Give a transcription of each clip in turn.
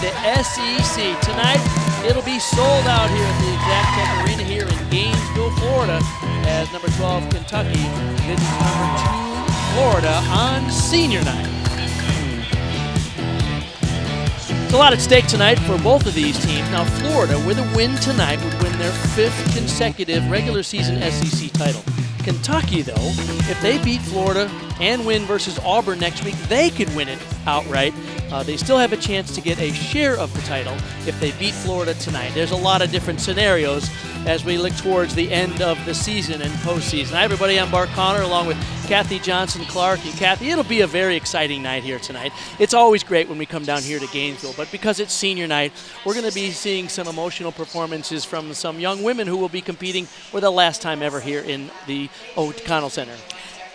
the SEC. Tonight, it'll be sold out here at the Exact Tech Arena here in Gainesville, Florida, as number 12 Kentucky visits number 2 Florida on senior night. There's a lot at stake tonight for both of these teams. Now, Florida, with a win tonight, would win their 5th consecutive regular season SEC title. Kentucky, though, if they beat Florida and win versus Auburn next week, they could win it outright. They still have a chance to get a share of the title if they beat Florida tonight. There's a lot of different scenarios as we look towards the end of the season and postseason. Hi, everybody. I'm Bart Connor along with Kathy Johnson-Clark. And Kathy, it'll be a very exciting night here tonight. It's always great when we come down here to Gainesville, but because it's senior night, we're going to be seeing some emotional performances from some young women who will be competing for the last time ever here in the O'Connell Center.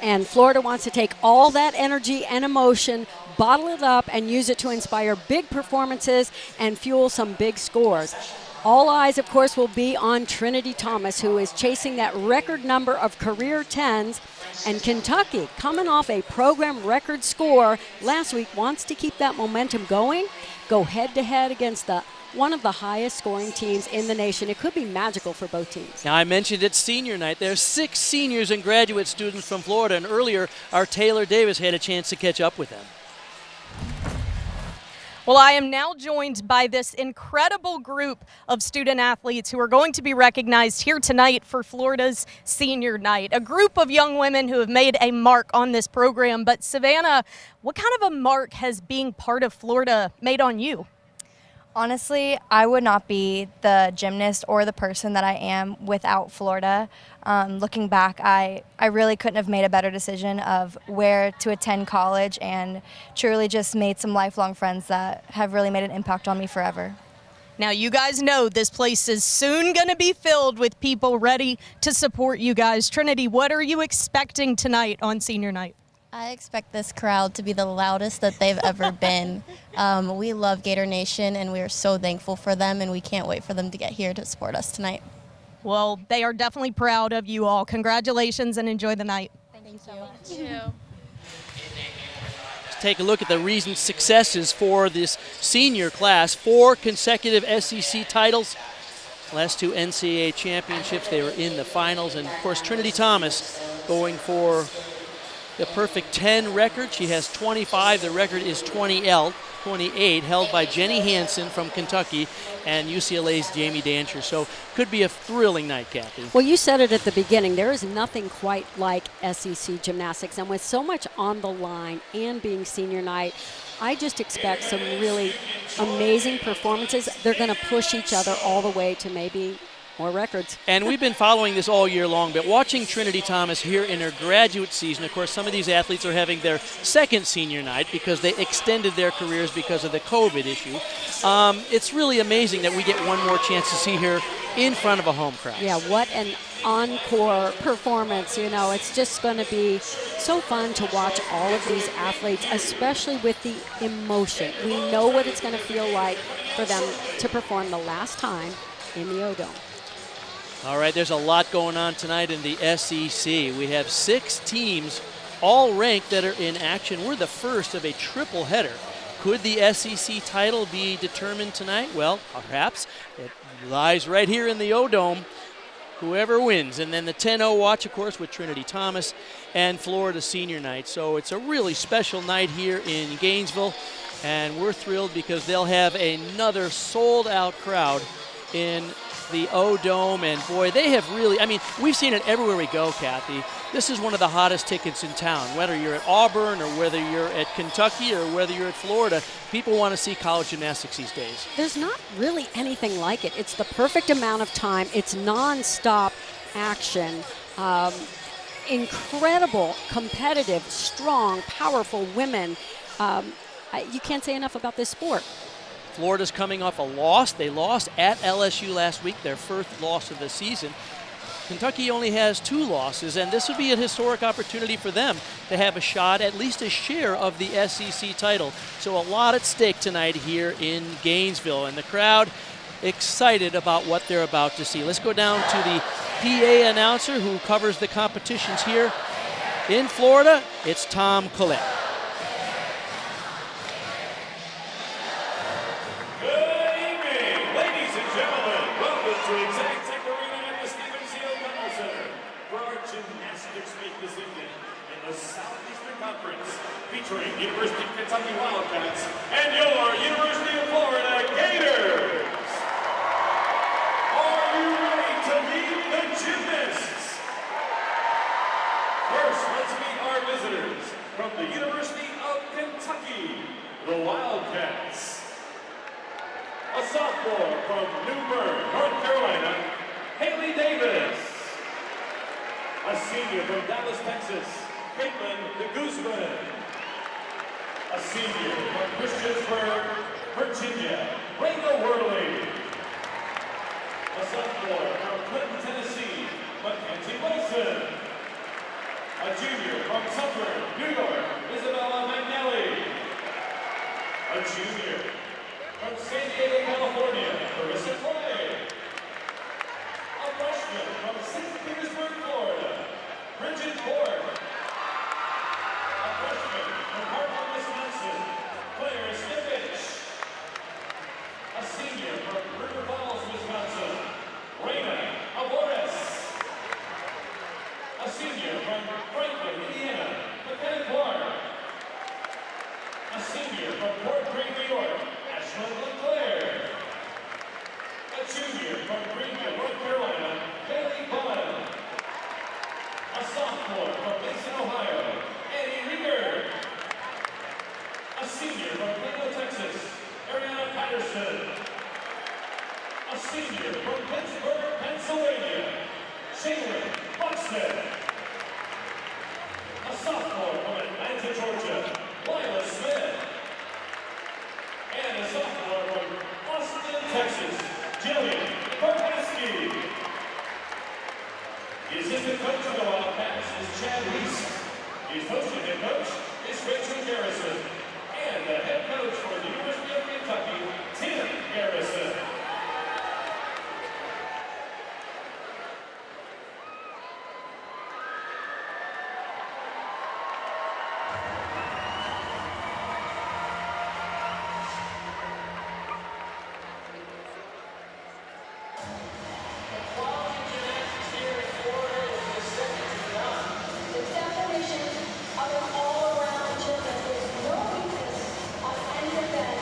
And Florida wants to take all that energy and emotion, bottle it up, and use it to inspire big performances and fuel some big scores. All eyes, of course, will be on Trinity Thomas, who is chasing that record number of career 10s. And Kentucky, coming off a program record score last week, wants to keep that momentum going, go head-to-head against one of the highest scoring teams in the nation. It could be magical for both teams. Now, I mentioned it's senior night. There's 6 seniors and graduate students from Florida, and earlier our Taylor Davis had a chance to catch up with them. Well, I am now joined by this incredible group of student athletes who are going to be recognized here tonight for Florida's senior night. A group of young women who have made a mark on this program. But Savannah, what kind of a mark has being part of Florida made on you? Honestly, I would not be the gymnast or the person that I am without Florida. Looking back, I really couldn't have made a better decision of where to attend college, and truly just made some lifelong friends that have really made an impact on me forever. Now, you guys know this place is soon going to be filled with people ready to support you guys. Trinity, what are you expecting tonight on senior night? I expect this crowd to be the loudest that they've ever been. We love Gator Nation, and we are so thankful for them, and we can't wait for them to get here to support us tonight. Well, they are definitely proud of you all. Congratulations and enjoy the night. Thank you so much. Let's take a look at the recent successes for this senior class. 4 consecutive SEC titles. Last 2 NCAA championships, they were in the finals. And, of course, Trinity Thomas going for the perfect 10 record. She has 25. The record is 28, held by Jenny Hansen from Kentucky and UCLA's Jamie Dancher. So could be a thrilling night, Kathy. Well, you said it at the beginning. There is nothing quite like SEC gymnastics. And with so much on the line and being senior night, I just expect some really amazing performances. They're going to push each other all the way to maybe more records. And we've been following this all year long, but watching Trinity Thomas here in her graduate season, of course, some of these athletes are having their second senior night because they extended their careers because of the COVID issue. It's really amazing that we get one more chance to see her in front of a home crowd. Yeah, what an encore performance. You know, it's just going to be so fun to watch all of these athletes, especially with the emotion. We know what it's going to feel like for them to perform the last time in the O-Dome. All right, there's a lot going on tonight in the SEC. We have 6 teams, all ranked, that are in action. We're the first of a triple header. Could the SEC title be determined tonight? Well, perhaps. It lies right here in the O-Dome. Whoever wins. And then the 10-0 watch, of course, with Trinity Thomas and Florida senior night. So it's a really special night here in Gainesville. And we're thrilled because they'll have another sold-out crowd in the O-Dome, and boy, they have really, I mean, we've seen it everywhere we go, Kathy. This is one of the hottest tickets in town. Whether you're at Auburn or whether you're at Kentucky or whether you're at Florida, people want to see college gymnastics these days. There's not really anything like it. It's the perfect amount of time. It's non-stop action. Incredible, competitive, strong, powerful women. You can't say enough about this sport. Florida's coming off a loss. They lost at LSU last week, their first loss of the season. Kentucky only has 2 losses, and this would be a historic opportunity for them to have a shot, at least a share of the SEC title. So a lot at stake tonight here in Gainesville, and the crowd excited about what they're about to see. Let's go down to the PA announcer who covers the competitions here in Florida. It's Tom Collette. featuring University of Kentucky Wildcats and your University of Florida Gators. Are you ready to meet the gymnasts? First, let's meet our visitors from the University of Kentucky, the Wildcats. A sophomore from New Bern, North Carolina, Haley Davis. A senior from Dallas, Texas, Caitlin de Guzman. A senior from Christiansburg, Virginia, Raina Worley. A sophomore from Clinton, Tennessee, Mackenzie Wilson. A junior from Sumter, New York, Isabella McNally. A junior from San Diego, California, Marissa Clay. A freshman from St. Petersburg, Florida, Bridget Ford. A freshman from Hartford, Wisconsin, Claire Stevich. A senior from River Falls, Wisconsin, Raina Alvarez. A senior from Franklin, Indiana, McKenna Clark. A senior from Fort Greene, New York, Ashlyn LeClaire. A junior from Greenville, North Carolina, Bailey Bond. A sophomore from Mason, Ohio, Annie Rieger. A senior from Plano, Texas, Ariana Patterson. A senior from Pittsburgh, Pennsylvania, Shaylin Buxton. A sophomore from Atlanta, Georgia, Lila Smith. And a sophomore from Austin, Texas, Jillian Barbaski. The assistant coach of the Wildcats is Chad Reese. The associate head coach is Rachel Garrison. And the head coach for the University of Kentucky, Tim Garrison. The definition of an all-around gymnast is no weakness on any event.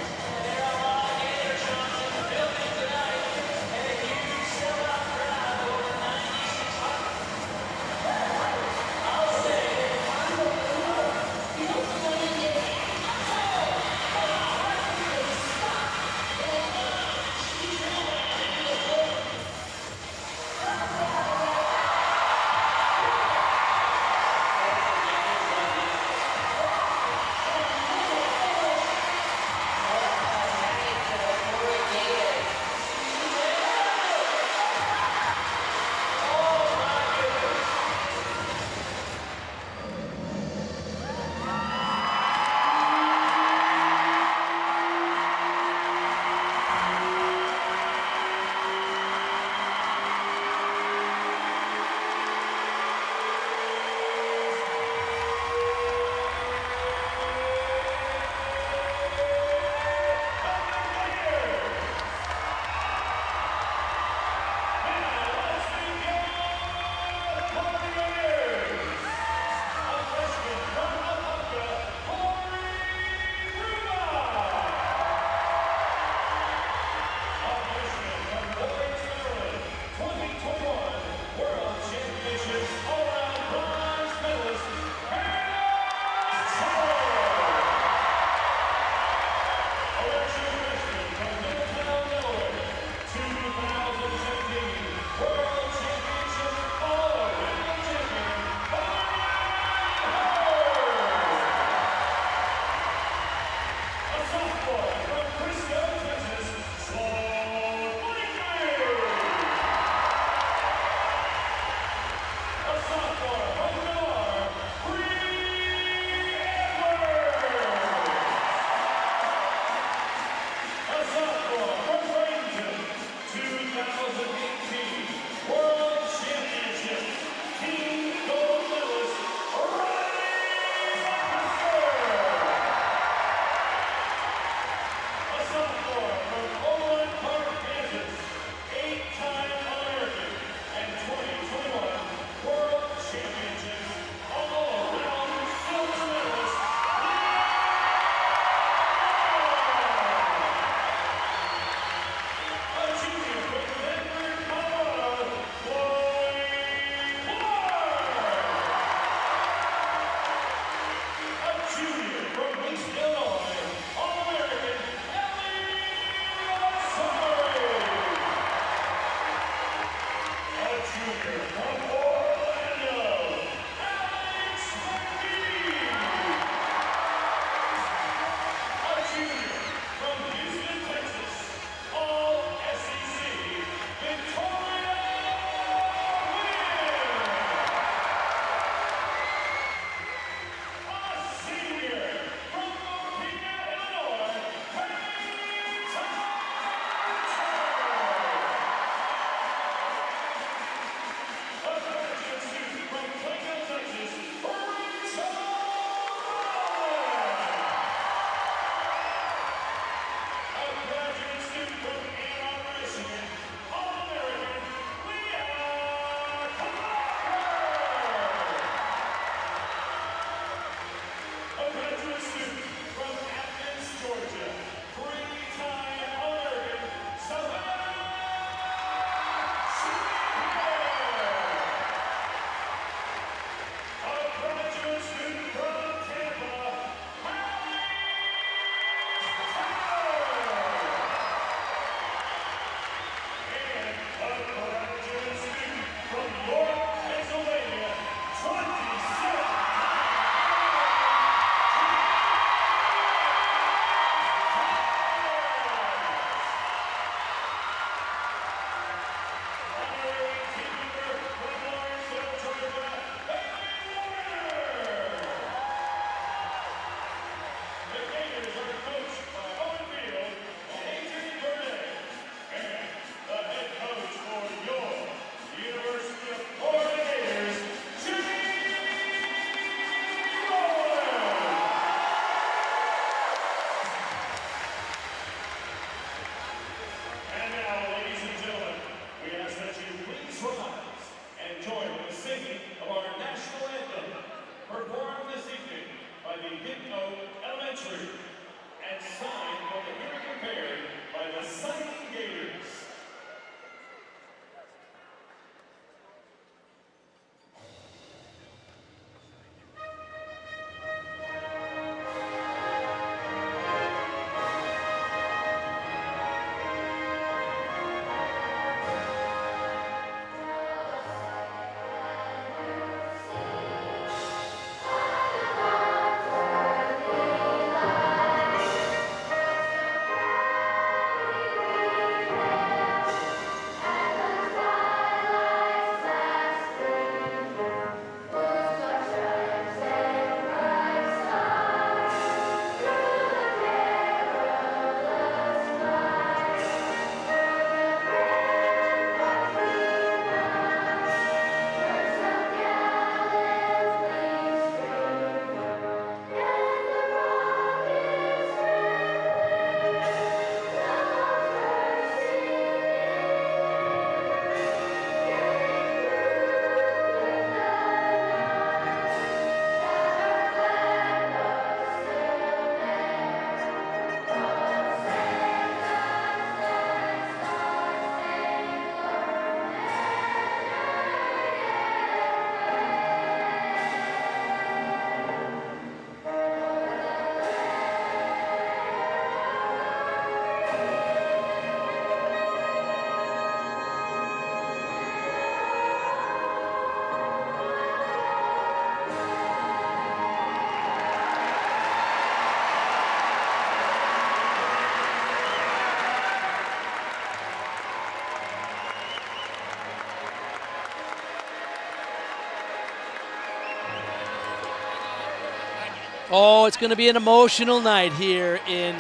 Oh, it's going to be an emotional night here in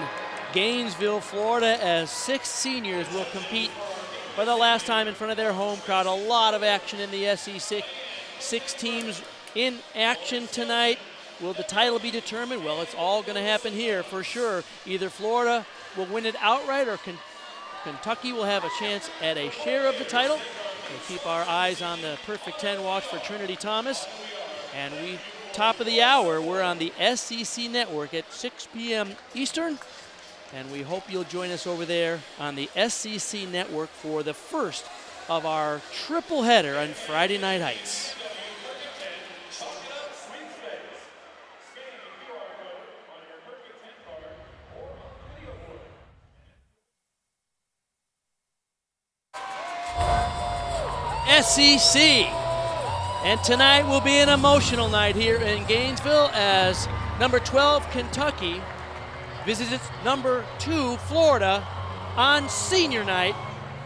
Gainesville, Florida, as 6 seniors will compete for the last time in front of their home crowd. A lot of action in the SEC. 6 teams in action tonight. Will the title be determined? Well, it's all going to happen here for sure. Either Florida will win it outright or Kentucky will have a chance at a share of the title. We'll keep our eyes on the Perfect 10 watch for Trinity Thomas. And top of the hour, we're on the SEC Network at 6 p.m. Eastern. And we hope you'll join us over there on the SEC Network for the first of our triple header on Friday Night Heights. SEC. And tonight will be an emotional night here in Gainesville as number 12 Kentucky visits number 2 Florida on senior night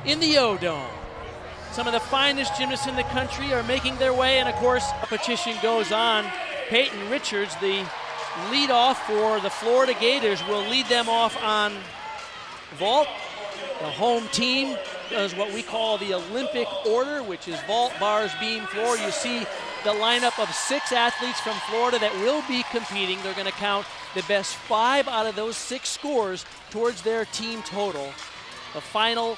in the O-Dome. Some of the finest gymnasts in the country are making their way, and of course, competition goes on. Peyton Richards, the lead off for the Florida Gators, will lead them off on vault. The home team does what we call the Olympic order, which is vault, bars, beam, floor. You see the lineup of 6 athletes from Florida that will be competing. They're going to count the best 5 out of those 6 scores towards their team total. The final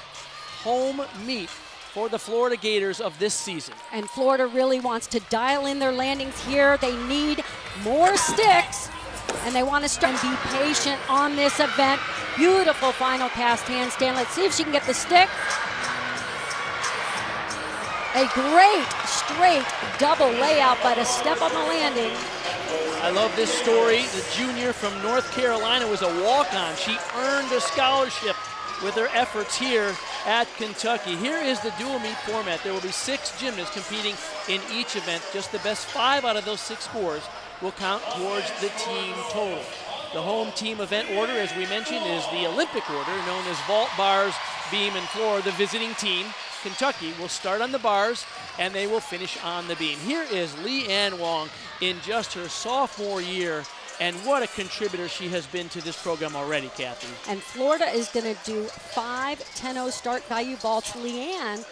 home meet for the Florida Gators of this season. And Florida really wants to dial in their landings here. They need more sticks, and they want to start and be patient on this event. Beautiful final cast handstand. Let's see if she can get the stick. A great straight double layout, but a step on the landing. I love this story. The junior from North Carolina was a walk-on. She earned a scholarship with her efforts here at Kentucky. Here is the dual meet format. There will be 6 gymnasts competing in each event. Just the best 5 out of those 6 scores will count towards the team total. The home team event order, as we mentioned, is the Olympic order, known as vault, bars, beam, and floor. The visiting team, Kentucky, will start on the bars, and they will finish on the beam. Here is Leanne Wong in just her sophomore year, and what a contributor she has been to this program already, Kathy. And Florida is going to do 5 10-0 start value vaults. Leanne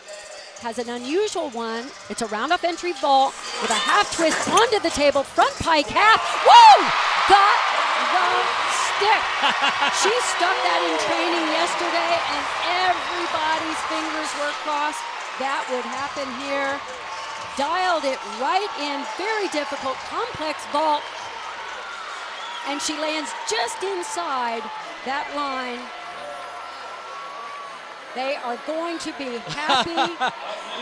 has an unusual one. It's a round-off entry vault with a half twist onto the table, front pike half. Woo! Got the stick. She stuck that in training yesterday, and everybody's fingers were crossed. That would happen here. Dialed it right in. Very difficult, complex vault. And she lands just inside that line. They are going to be happy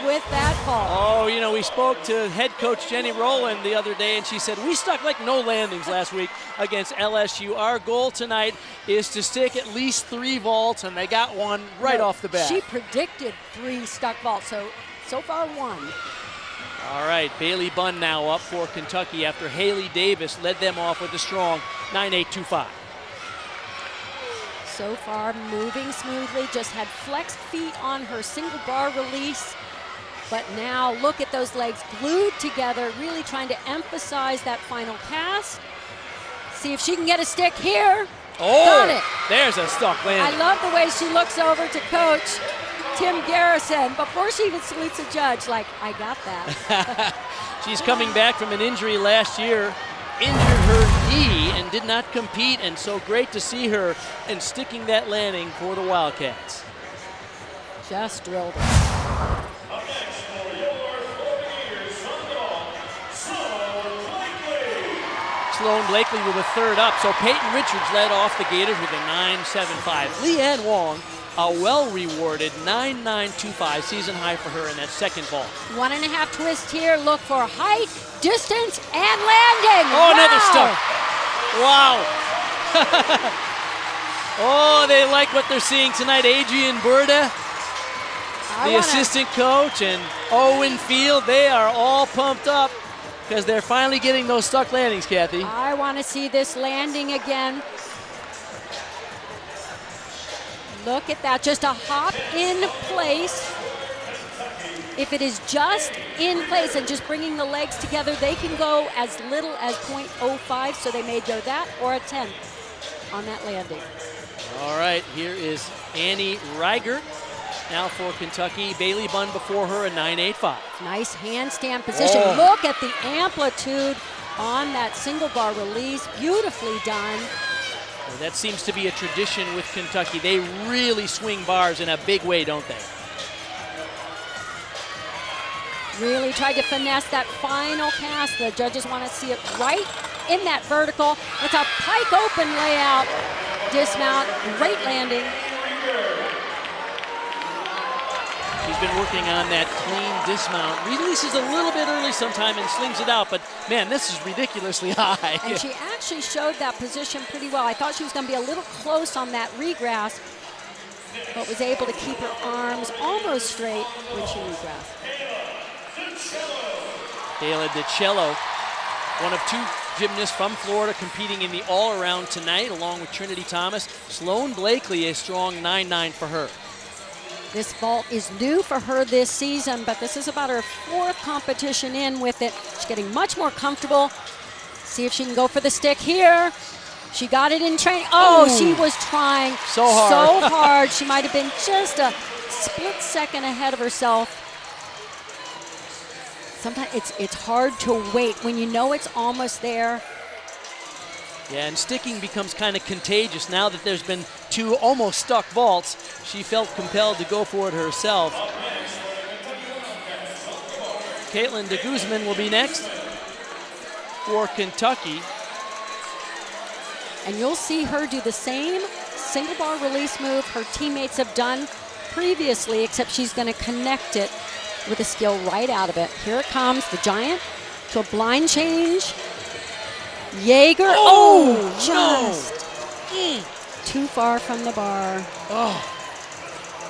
with that call. Oh, you know, we spoke to head coach Jenny Rowland the other day, and she said, we stuck like no landings last week against LSU. Our goal tonight is to stick at least 3 vaults, and they got one right off the bat. She predicted 3 stuck vaults, so far 1. All right, Bailey Bunn now up for Kentucky after Haley Davis led them off with a strong 9.825. So far moving smoothly, just had flexed feet on her single bar release. But now look at those legs glued together, really trying to emphasize that final cast. See if she can get a stick here. Oh, got it. There's a stuck landing. I love the way she looks over to coach Tim Garrison before she even salutes a judge, like, I got that. She's coming back from an injury last year, injured her knee and did not compete, and so great to see her and sticking that landing for the Wildcats. Just drilled it. Up next for your Florida Gators, Sloan Blakely. Sloan Blakely with a third up, so Peyton Richards led off the Gators with a 9.75. Leanne Wong, a well-rewarded 9.925, season high for her in that second vault. 1.5 twist here. Look for height, distance, and landing. Oh, wow. another stuck. Wow. Oh, they like what they're seeing tonight. Adrian Burda, the assistant coach, and Owen Field, they are all pumped up because they're finally getting those stuck landings, Kathy. I want to see this landing again. Look at that, just a hop in place. If it is just in place and just bringing the legs together, they can go as little as 0.05, so they may go that or a 10 on that landing. All right, here is Annie Reigert now for Kentucky. Bailey Bunn before her, a 9.85. Nice handstand position. Oh. Look at the amplitude on that single bar release. Beautifully done. Well, that seems to be a tradition with Kentucky. They really swing bars in a big way, don't they? Really tried to finesse that final pass. The judges want to see it right in that vertical. It's a pike open layout. Dismount, great landing. She's been working on that clean dismount. Releases a little bit early sometime and slings it out, but man, this is ridiculously high. And she actually showed that position pretty well. I thought she was going to be a little close on that regrasp, but was able to keep her arms almost straight when she regrasped. Kayla DiCello, one of two gymnasts from Florida competing in the all-around tonight, along with Trinity Thomas. Sloane Blakely, a strong 9.9 for her. This vault is new for her this season, but this is about her fourth competition in with it. She's getting much more comfortable. See if she can go for the stick here. She got it in training. Oh, Ooh. she was trying So hard. so hard. She might have been just a split second ahead of herself. Sometimes it's hard to wait when you know it's almost there. Yeah, and sticking becomes kind of contagious. Now that there's been two almost stuck vaults, she felt compelled to go for it herself. Caitlin de Guzman will be next for Kentucky. And you'll see her do the same single bar release move her teammates have done previously, except she's going to connect it with a skill right out of it. Here it comes, the giant to a blind change. Jaeger, just too far from the bar.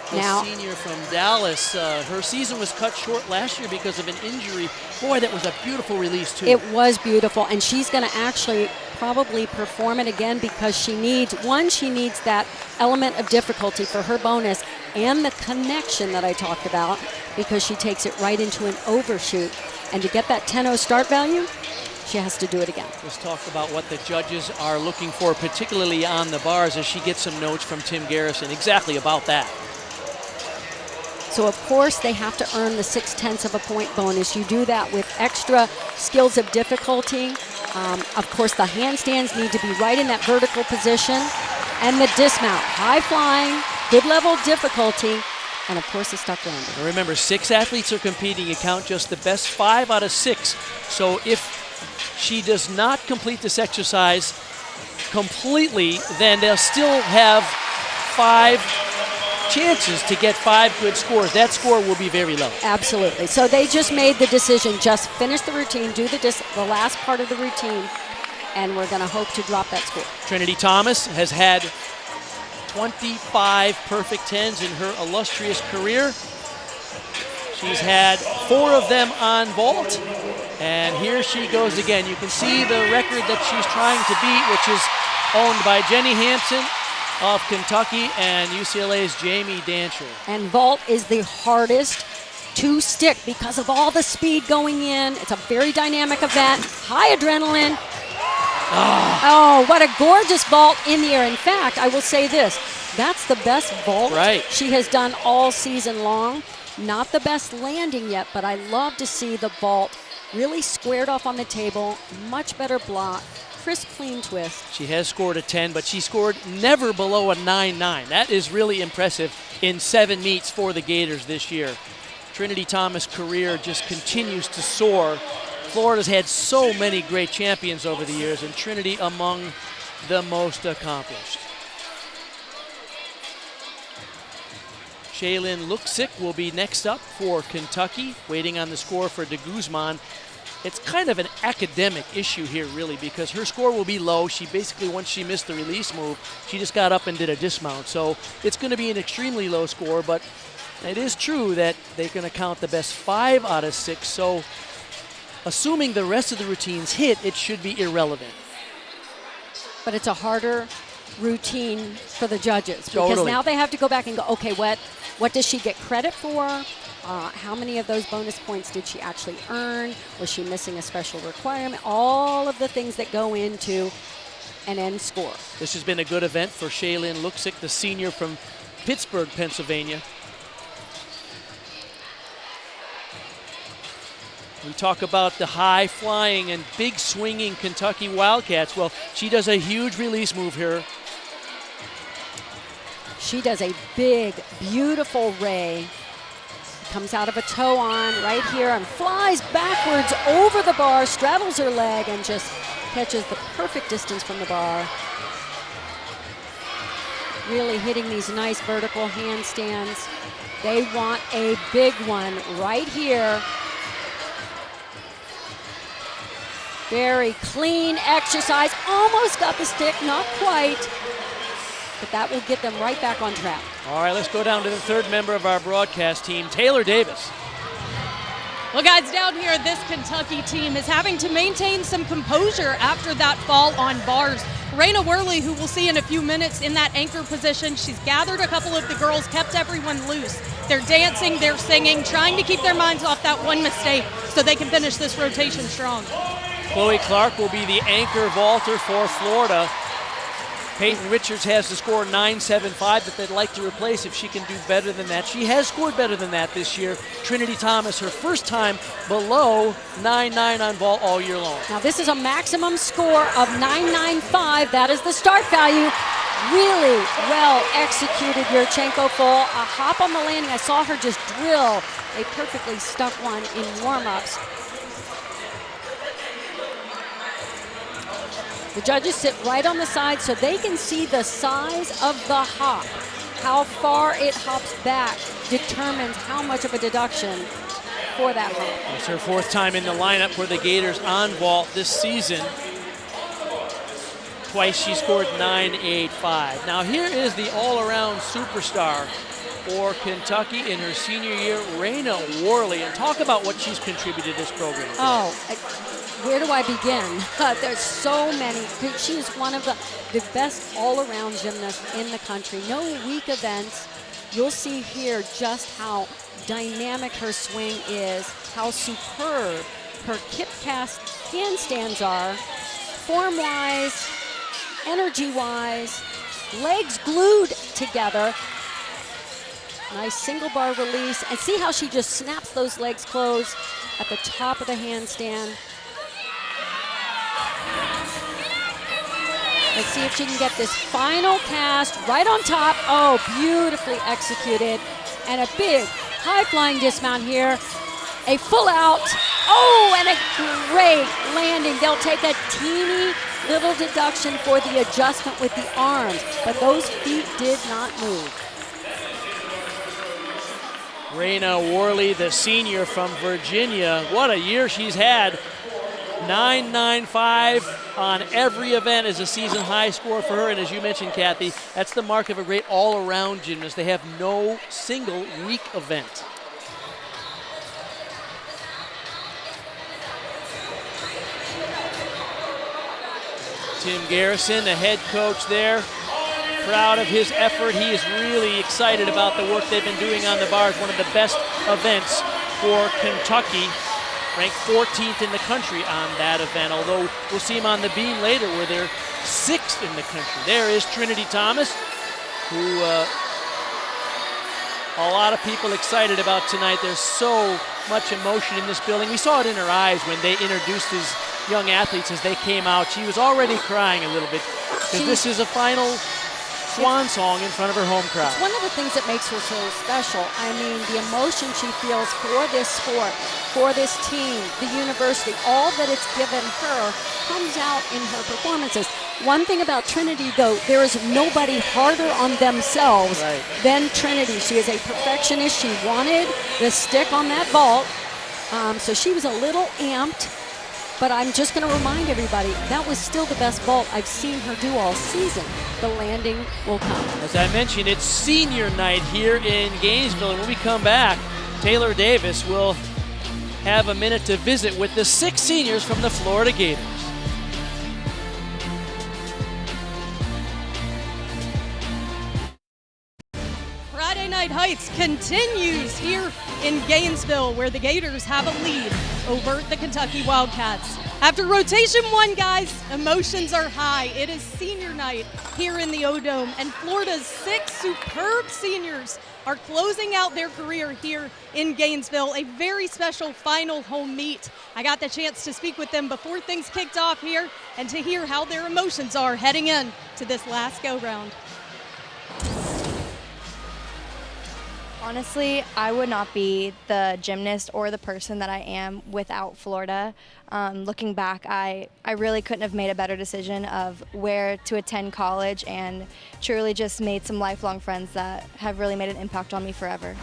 The Now, senior from Dallas, her season was cut short last year because of an injury. Boy, that was a beautiful release too. it was beautiful, and she's going to actually probably perform it again because she needs that element of difficulty for her bonus and the connection that I talked about, because she takes it right into an overshoot. And to get that 10.0 start value, she has to do it again. Let's talk about what the judges are looking for, particularly on the bars, as she gets some notes from Tim Garrison exactly about that. So of course they have to earn the 0.6 of a point bonus. You do that with extra skills of difficulty. Of course the handstands need to be right in that vertical position, and the dismount, high flying, good level of difficulty, and of course the stuck landing. And remember, 6 athletes are competing. You count just the best 5 out of 6. So if she does not complete this exercise completely, then they'll still have 5 chances to get 5 good scores. That score will be very low. Absolutely. So they just made the decision, just finish the routine, do the last part of the routine, and we're going to hope to drop that score. Trinity Thomas has had 25 perfect 10s in her illustrious career. She's had 4 of them on vault, and here she goes again. You can see the record that she's trying to beat, which is owned by Jenny Hampson of Kentucky and UCLA's Jamie Dancher. And vault is the hardest to stick because of all the speed going in. It's a very dynamic event, high adrenaline. Oh, what a gorgeous vault in the air. In fact, I will say this, that's the best vault she has done all season long. Not the best landing yet, but I love to see the vault really squared off on the table, much better block, crisp, clean twist. She has scored a 10, but she scored never below a 9.9. That is really impressive in 7 meets for the Gators this year. Trinity Thomas' career just continues to soar. Florida's had so many great champions over the years, and Trinity among the most accomplished. Shaylin Luksic will be next up for Kentucky, waiting on the score for de Guzman. It's kind of an academic issue here, really, because her score will be low. She basically, once she missed the release move, she just got up and did a dismount. So it's going to be an extremely low score, but it is true that they're going to count the best 5 out of 6. So assuming the rest of the routines hit, it should be irrelevant. But it's a harder routine for the judges because now they have to go back and go, okay, what does she get credit for? How many of those bonus points did she actually earn? Was she missing a special requirement? All of the things that go into an end score. This has been a good event for Shaylin Luksick, the senior from Pittsburgh, Pennsylvania. We talk about the high flying and big swinging Kentucky Wildcats. Well, she does a huge release move here. She does a big, beautiful ray. Comes out of a toe on right here and flies backwards over the bar, straddles her leg, and just catches the perfect distance from the bar. Really hitting these nice vertical handstands. They want a big one right here. Very clean exercise. Almost got the stick, not quite. But that will get them right back on track. All right, let's go down to the third member of our broadcast team, Taylor Davis. Well, guys, down here, this Kentucky team is having to maintain some composure after that fall on bars. Raina Worley, who we'll see in a few minutes in that anchor position, she's gathered a couple of the girls, kept everyone loose. They're dancing, they're singing, trying to keep their minds off that one mistake so they can finish this rotation strong. Chloe Clark will be the anchor vaulter for Florida. Peyton Richards has to score 9.75 that they'd like to replace if she can do better than that. She has scored better than that this year. Trinity Thomas, her first time below 9.9 on vault all year long. Now this is a maximum score of 9.95. That is the start value. Really well executed Yurchenko full. A hop on the landing. I saw her just drill a perfectly stuck one in warm-ups. The judges sit right on the side so they can see the size of the hop. How far it hops back determines how much of a deduction for that hop. It's her fourth time in the lineup for the Gators on vault this season. Twice she scored 9.85. Now here is the all-around superstar for Kentucky in her senior year, Raina Worley. And talk about what she's contributed to this program. Oh, where do I begin? There's so many. She is one of the best all-around gymnasts in the country. No weak events. You'll see here just how dynamic her swing is, how superb her kip cast handstands are, form-wise, energy-wise, legs glued together. Nice single bar release. And see how she just snaps those legs closed at the top of the handstand. Let's see if she can get this final cast right on top. Oh, beautifully executed. And a big high-flying dismount here. A full out. Oh, and a great landing. They'll take a teeny little deduction for the adjustment with the arms, but those feet did not move. Raina Worley, the senior from Virginia. What a year she's had. 9.95 on every event is a season high score for her. And as you mentioned, Kathy, that's the mark of a great all-around gymnast. They have no single weak event. Tim Garrison, the head coach there, proud of his effort. He is really excited about the work they've been doing on the bars. One of the best events for Kentucky. Ranked 14th in the country on that event, although we'll see him on the beam later where they're 6th in the country. There is Trinity Thomas, who a lot of people excited about tonight. There's so much emotion in this building. We saw it in her eyes when they introduced these young athletes as they came out. She was already crying a little bit because this is a final swan song in front of her home crowd. It's one of the things that makes her so special. I mean, the emotion she feels for this sport, for this team, the university, all that it's given her comes out in her performances. One thing about Trinity, though, there is nobody harder on themselves than Trinity. She is a perfectionist. She wanted the stick on that vault, so she was a little amped. But I'm just going to remind everybody, that was still the best vault I've seen her do all season. The landing will come. As I mentioned, it's senior night here in Gainesville. And when we come back, Taylor Davis will have a minute to visit with the 6 seniors from the Florida Gators. Friday Night Heights continues here in Gainesville, where the Gators have a lead over the Kentucky Wildcats. After rotation one, guys, emotions are high. It is senior night here in the O-Dome, and Florida's 6 superb seniors are closing out their career here in Gainesville, a very special final home meet. I got the chance to speak with them before things kicked off here and to hear how their emotions are heading in to this last go-round. Honestly, I would not be the gymnast or the person that I am without Florida. Looking back, I really couldn't have made a better decision of where to attend college, and truly just made some lifelong friends that have really made an impact on me forever.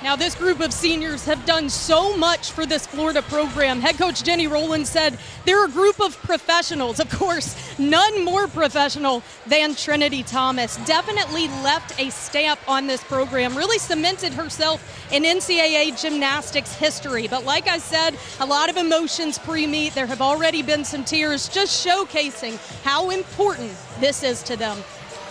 Now, this group of seniors have done so much for this Florida program. Head coach Jenny Rowland said they're a group of professionals. Of course, none more professional than Trinity Thomas. Definitely left a stamp on this program, really cemented herself in NCAA gymnastics history. But like I said, a lot of emotions pre-meet. There have already been some tears, just showcasing how important this is to them.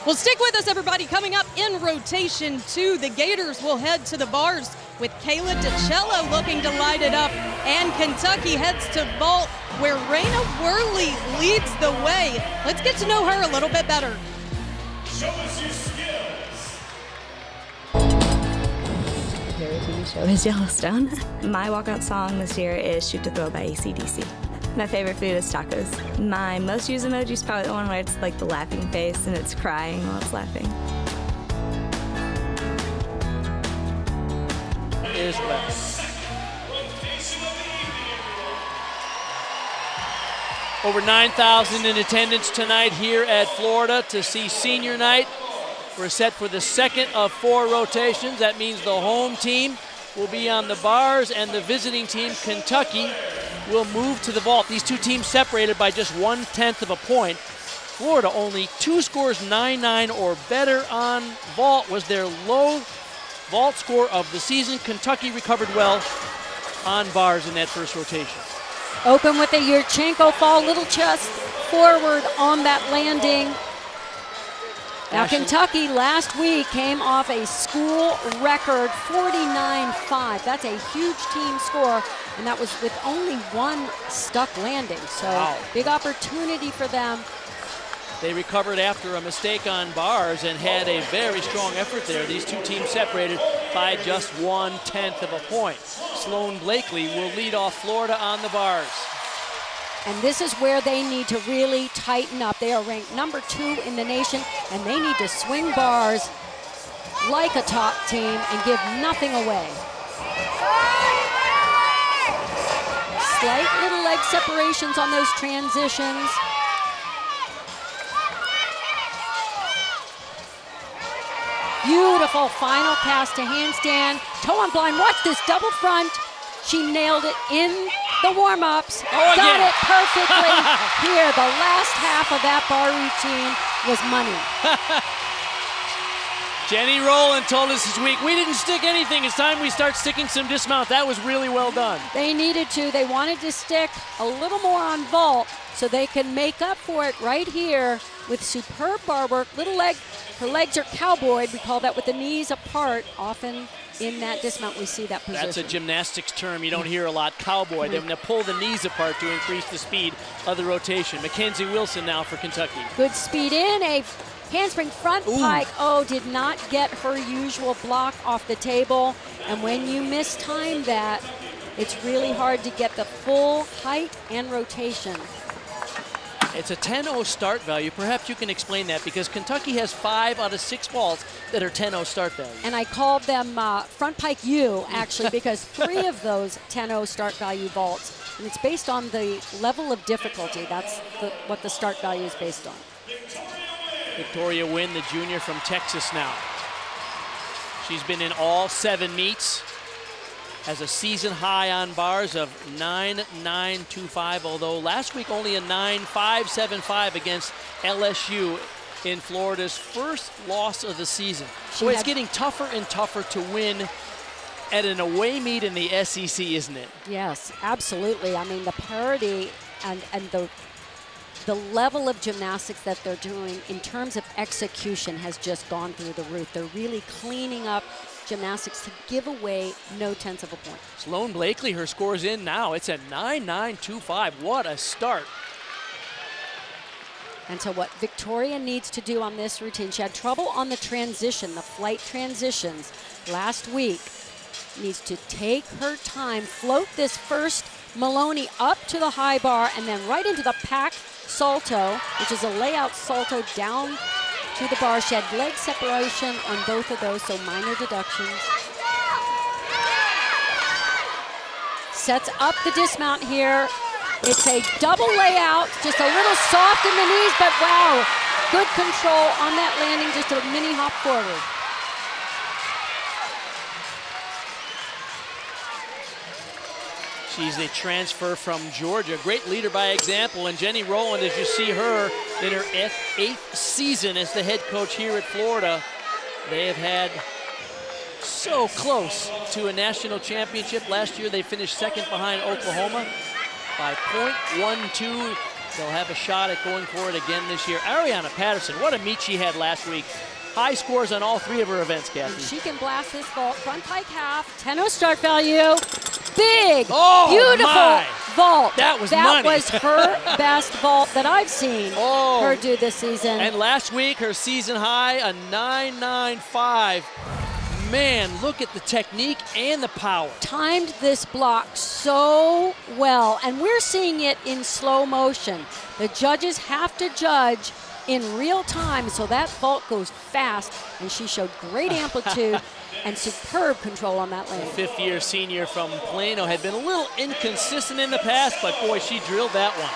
Well, stick with us, everybody. Coming up in rotation 2, the Gators will head to the bars with Kayla DiCello looking to light it up, and Kentucky heads to vault, where Raina Worley leads the way. Let's get to know her a little bit better. Show us your skills. My favorite TV show is Yellowstone. My walkout song this year is Shoot to Throw by AC/DC. My favorite food is tacos. My most used emoji is probably the one where it's like the laughing face and it's crying while it's laughing. Is well. Over 9,000 in attendance tonight here at Florida to see senior night. We're set for the second of 4 rotations. That means the home team will be on the bars and the visiting team, Kentucky, will move to the vault. These two teams separated by just 1/10 of a point. Florida only 2 scores 9-9 or better on vault was their low vault score of the season. Kentucky recovered well on bars in that first rotation. Open with a Yurchenko fall, little chest forward on that landing. Now, Ashley. Kentucky last week came off a school record 49-5. That's a huge team score, and that was with only 1 stuck landing. So Wow. big opportunity for them. They recovered after a mistake on bars and had a very strong effort there. These two teams separated by just 1/10 of a point. Sloan Blakely will lead off Florida on the bars. And this is where they need to really tighten up. They are ranked number 2 in the nation, and they need to swing bars like a top team and give nothing away. Slight little leg separations on those transitions. Beautiful final pass to handstand. Toe on blind, watch this double front. She nailed it in the warm-ups. Oh, Got again. it perfectly here. The last half of that bar routine was money. Jenny Rowland told us this week, we didn't stick anything. It's time we start sticking some dismount. That was really well done. They needed to. They wanted to stick a little more on vault so they can make up for it right here with superb bar work. Little leg, her legs are cowboyed. We call that with the knees apart. Often in that dismount we see that position. That's a gymnastics term you don't hear a lot, cowboy. They're going to pull the knees apart to increase the speed of the rotation. Mackenzie Wilson now for Kentucky. Good speed in, a handspring front pike. Oh, did not get her usual block off the table. And when you mistime that, it's really hard to get the full height and rotation. It's a 10-0 start value. Perhaps you can explain that, because Kentucky has 5 out of 6 vaults that are 10-0 start value. And I called them front pike U, actually, because 3 of those 10-0 start value vaults. And it's based on the level of difficulty. That's what the start value is based on. Victoria Wynn, the junior from Texas now. She's been in all 7 meets. Has a season high on bars of 9.925, although last week only a 9.575 against LSU in Florida's first loss of the season. So it's getting tougher and tougher to win at an away meet in the SEC, isn't it? Yes, absolutely. I mean, the parity and the the level of gymnastics that they're doing in terms of execution has just gone through the roof. They're really cleaning up gymnastics to give away no tenths of a point. Sloane Blakely, her score's in now. It's a 9.925. What a start. And so what Victoria needs to do on this routine, she had trouble on the transition, the flight transitions last week, needs to take her time, float this first Maloney up to the high bar and then right into the pack salto, which is a layout salto down to the bar. She had leg separation on both of those, so minor deductions. Sets up the dismount here. It's a double layout, just a little soft in the knees, but wow, good control on that landing, just a mini hop forward. She's a transfer from Georgia. Great leader by example. And Jenny Rowland, as you see her in her eighth season as the head coach here at Florida, they have had so close to a national championship. Last year they finished second behind Oklahoma by .12. They'll have a shot at going for it again this year. Ariana Patterson, what a meet she had last week. High scores on all three of her events, Kathy. She can blast this vault, front pike half, 10-0 start value. Big, beautiful my. vault. That was that money. was her best vault that I've seen Oh. her do this season. And last week, her season high, a 9.95. Man, look at the technique and the power. Timed this block so well, and we're seeing it in slow motion. The judges have to judge in real time, so that vault goes fast, and she showed great amplitude and superb control on that landing. Fifth-year senior from Plano had been a little inconsistent in the past, but boy, she drilled that one.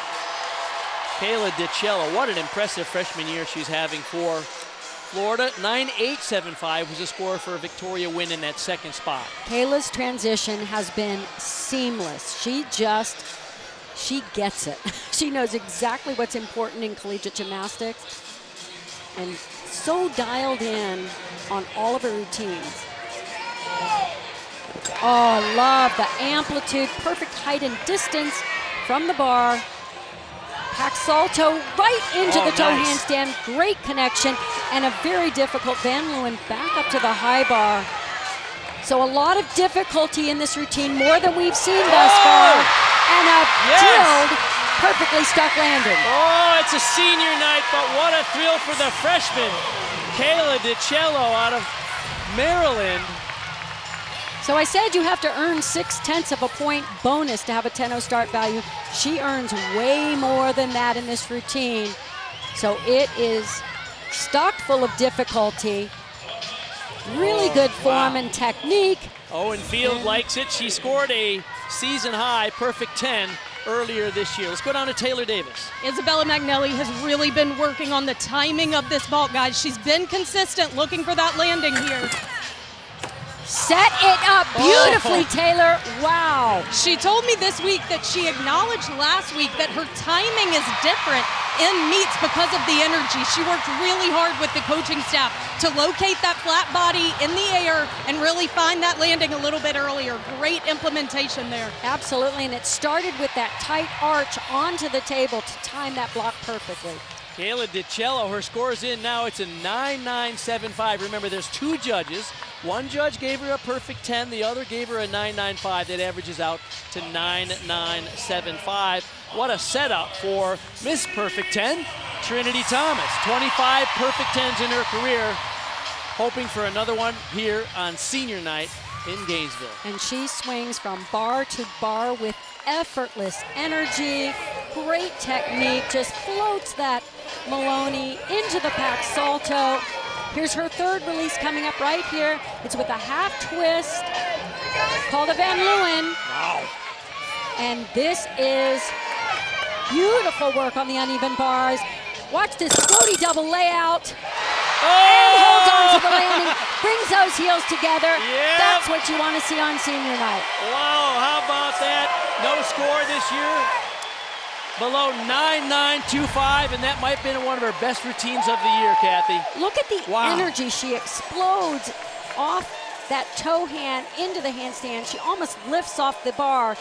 Kayla DiCello, what an impressive freshman year she's having for Florida. 9.875 was a score for a Victoria win in that second spot. Kayla's transition has been seamless. She gets it. She knows exactly what's important in collegiate gymnastics and so dialed in on all of her routines. Oh, I love the amplitude, perfect height and distance from the bar. Pack salto right into the toe nice. handstand. Great connection and a very difficult Van Leeuwen back up to the high bar. So a lot of difficulty in this routine, more than we've seen thus far. And a drilled, perfectly stuck landing. Oh, it's a senior night, but what a thrill for the freshman. Kayla DiCello out of Maryland. So I said you have to earn 0.6 of a point bonus to have a 10-0 start value. She earns way more than that in this routine. So it is stocked full of difficulty. Really good form and technique. Owen Field likes it. She scored a season high perfect 10 earlier this year. Let's go down to Taylor Davis. Isabella Magnelli has really been working on the timing of this vault, guys. She's been consistent looking for that landing here. Set it up beautifully, Taylor. Wow. She told me this week that she acknowledged last week that her timing is different in meets because of the energy. She worked really hard with the coaching staff to locate that flat body in the air and really find that landing a little bit earlier. Great implementation there. Absolutely, and it started with that tight arch onto the table to time that block perfectly. Kayla DiCello, her score's in now. It's a 9.975. Remember, there's two judges. One judge gave her a perfect 10. The other gave her a 9.95. That averages out to 9.975. What a setup for Miss Perfect 10, Trinity Thomas. 25 perfect 10s in her career. Hoping for another one here on senior night in Gainesville. And she swings from bar to bar with effortless energy, great technique, just floats that Maloney into the pack salto. Here's her third release coming up right here. It's with a half twist called a Van Leeuwen. Wow. And this is beautiful work on the uneven bars. Watch this floaty double layout. And holds on to the landing, brings those heels together. Yep. That's what you want to see on senior night. Wow, how about that? No score this year. Below 9.925, and that might have been one of her best routines of the year, Kathy. Look at the energy. She explodes off that toe hand into the handstand. She almost lifts off the bar.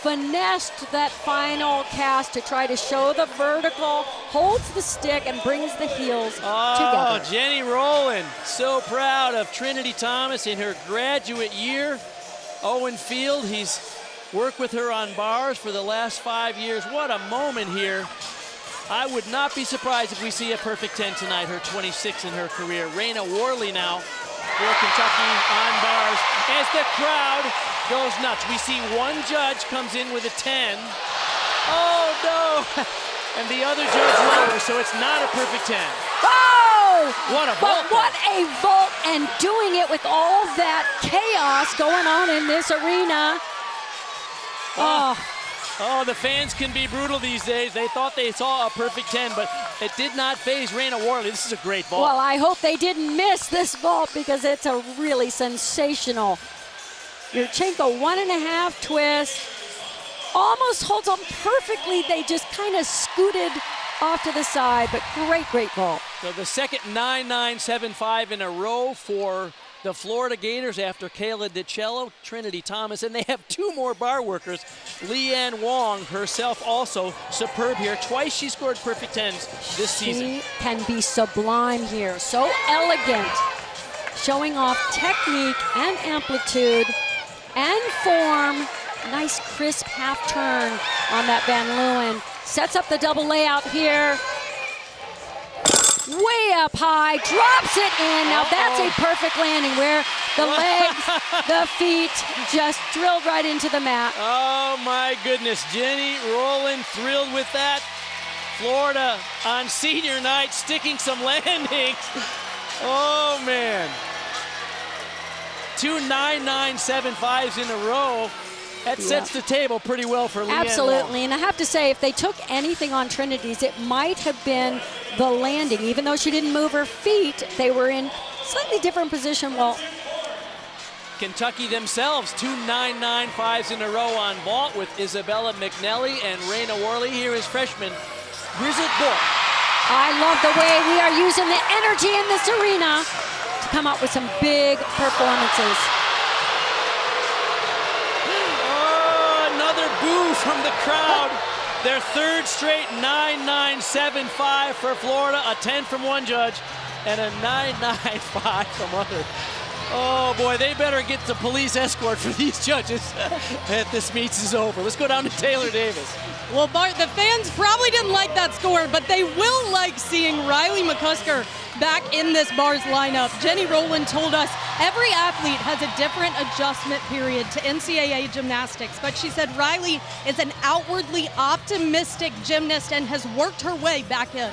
finessed that final cast to try to show the vertical, holds the stick, and brings the heels together. Jenny Rowland, so proud of Trinity Thomas in her graduate year. Owen Field, he's worked with her on bars for the last 5 years. What a moment here. I would not be surprised if we see a perfect 10 tonight, her 26th in her career. Raina Worley now for Kentucky on bars as the crowd goes nuts. We see one judge comes in with a 10. Oh no! And the other judge lower, so it's not a perfect 10. Oh! What a vault! But what a vault, and doing it with all that chaos going on in this arena. Oh, the fans can be brutal these days. They thought they saw a perfect 10, but it did not faze Raina Worley. This is a great vault. Well, I hope they didn't miss this vault because it's a really sensational. Yurchenko 1.5 twist. Almost holds on perfectly. They just kind of scooted off to the side, but great vault. So the second 9.975 in a row for the Florida Gators after Kayla DiCello, Trinity Thomas, and they have two more bar workers. Leanne Wong herself also superb here. Twice she scored perfect 10s this season. She can be sublime here. So elegant, showing off technique and amplitude and form. Nice crisp half turn on that Van Leeuwen. Sets up the double layout here. Way up high, drops it in. Now that's a perfect landing where the legs, the feet just drilled right into the mat. Oh my goodness, Jenny Rowland thrilled with that. Florida on senior night sticking some landings. Oh man. 2 9.975s in a row. That sets the table pretty well for Leanne Absolutely, Wong. and I have to say, if they took anything on Trinity's, it might have been the landing. Even though she didn't move her feet, they were in slightly different position. Well, Kentucky themselves, 2 9.95s in a row on vault with Isabella McNelly and Raina Worley. Here is freshman Grizzled Book. I love the way we are using the energy in this arena to come up with some big performances. Boo from the crowd. Their third straight 9.975 for Florida, a 10 from one judge, and a 9.95 from other. Oh boy, they better get the police escort for these judges if this meets is over. Let's go down to Taylor Davis. Well, Bart, the fans probably didn't like that score, but they will like seeing Riley McCusker back in this bars lineup. Jenny Rowland told us every athlete has a different adjustment period to NCAA gymnastics, but she said Riley is an outwardly optimistic gymnast and has worked her way back in.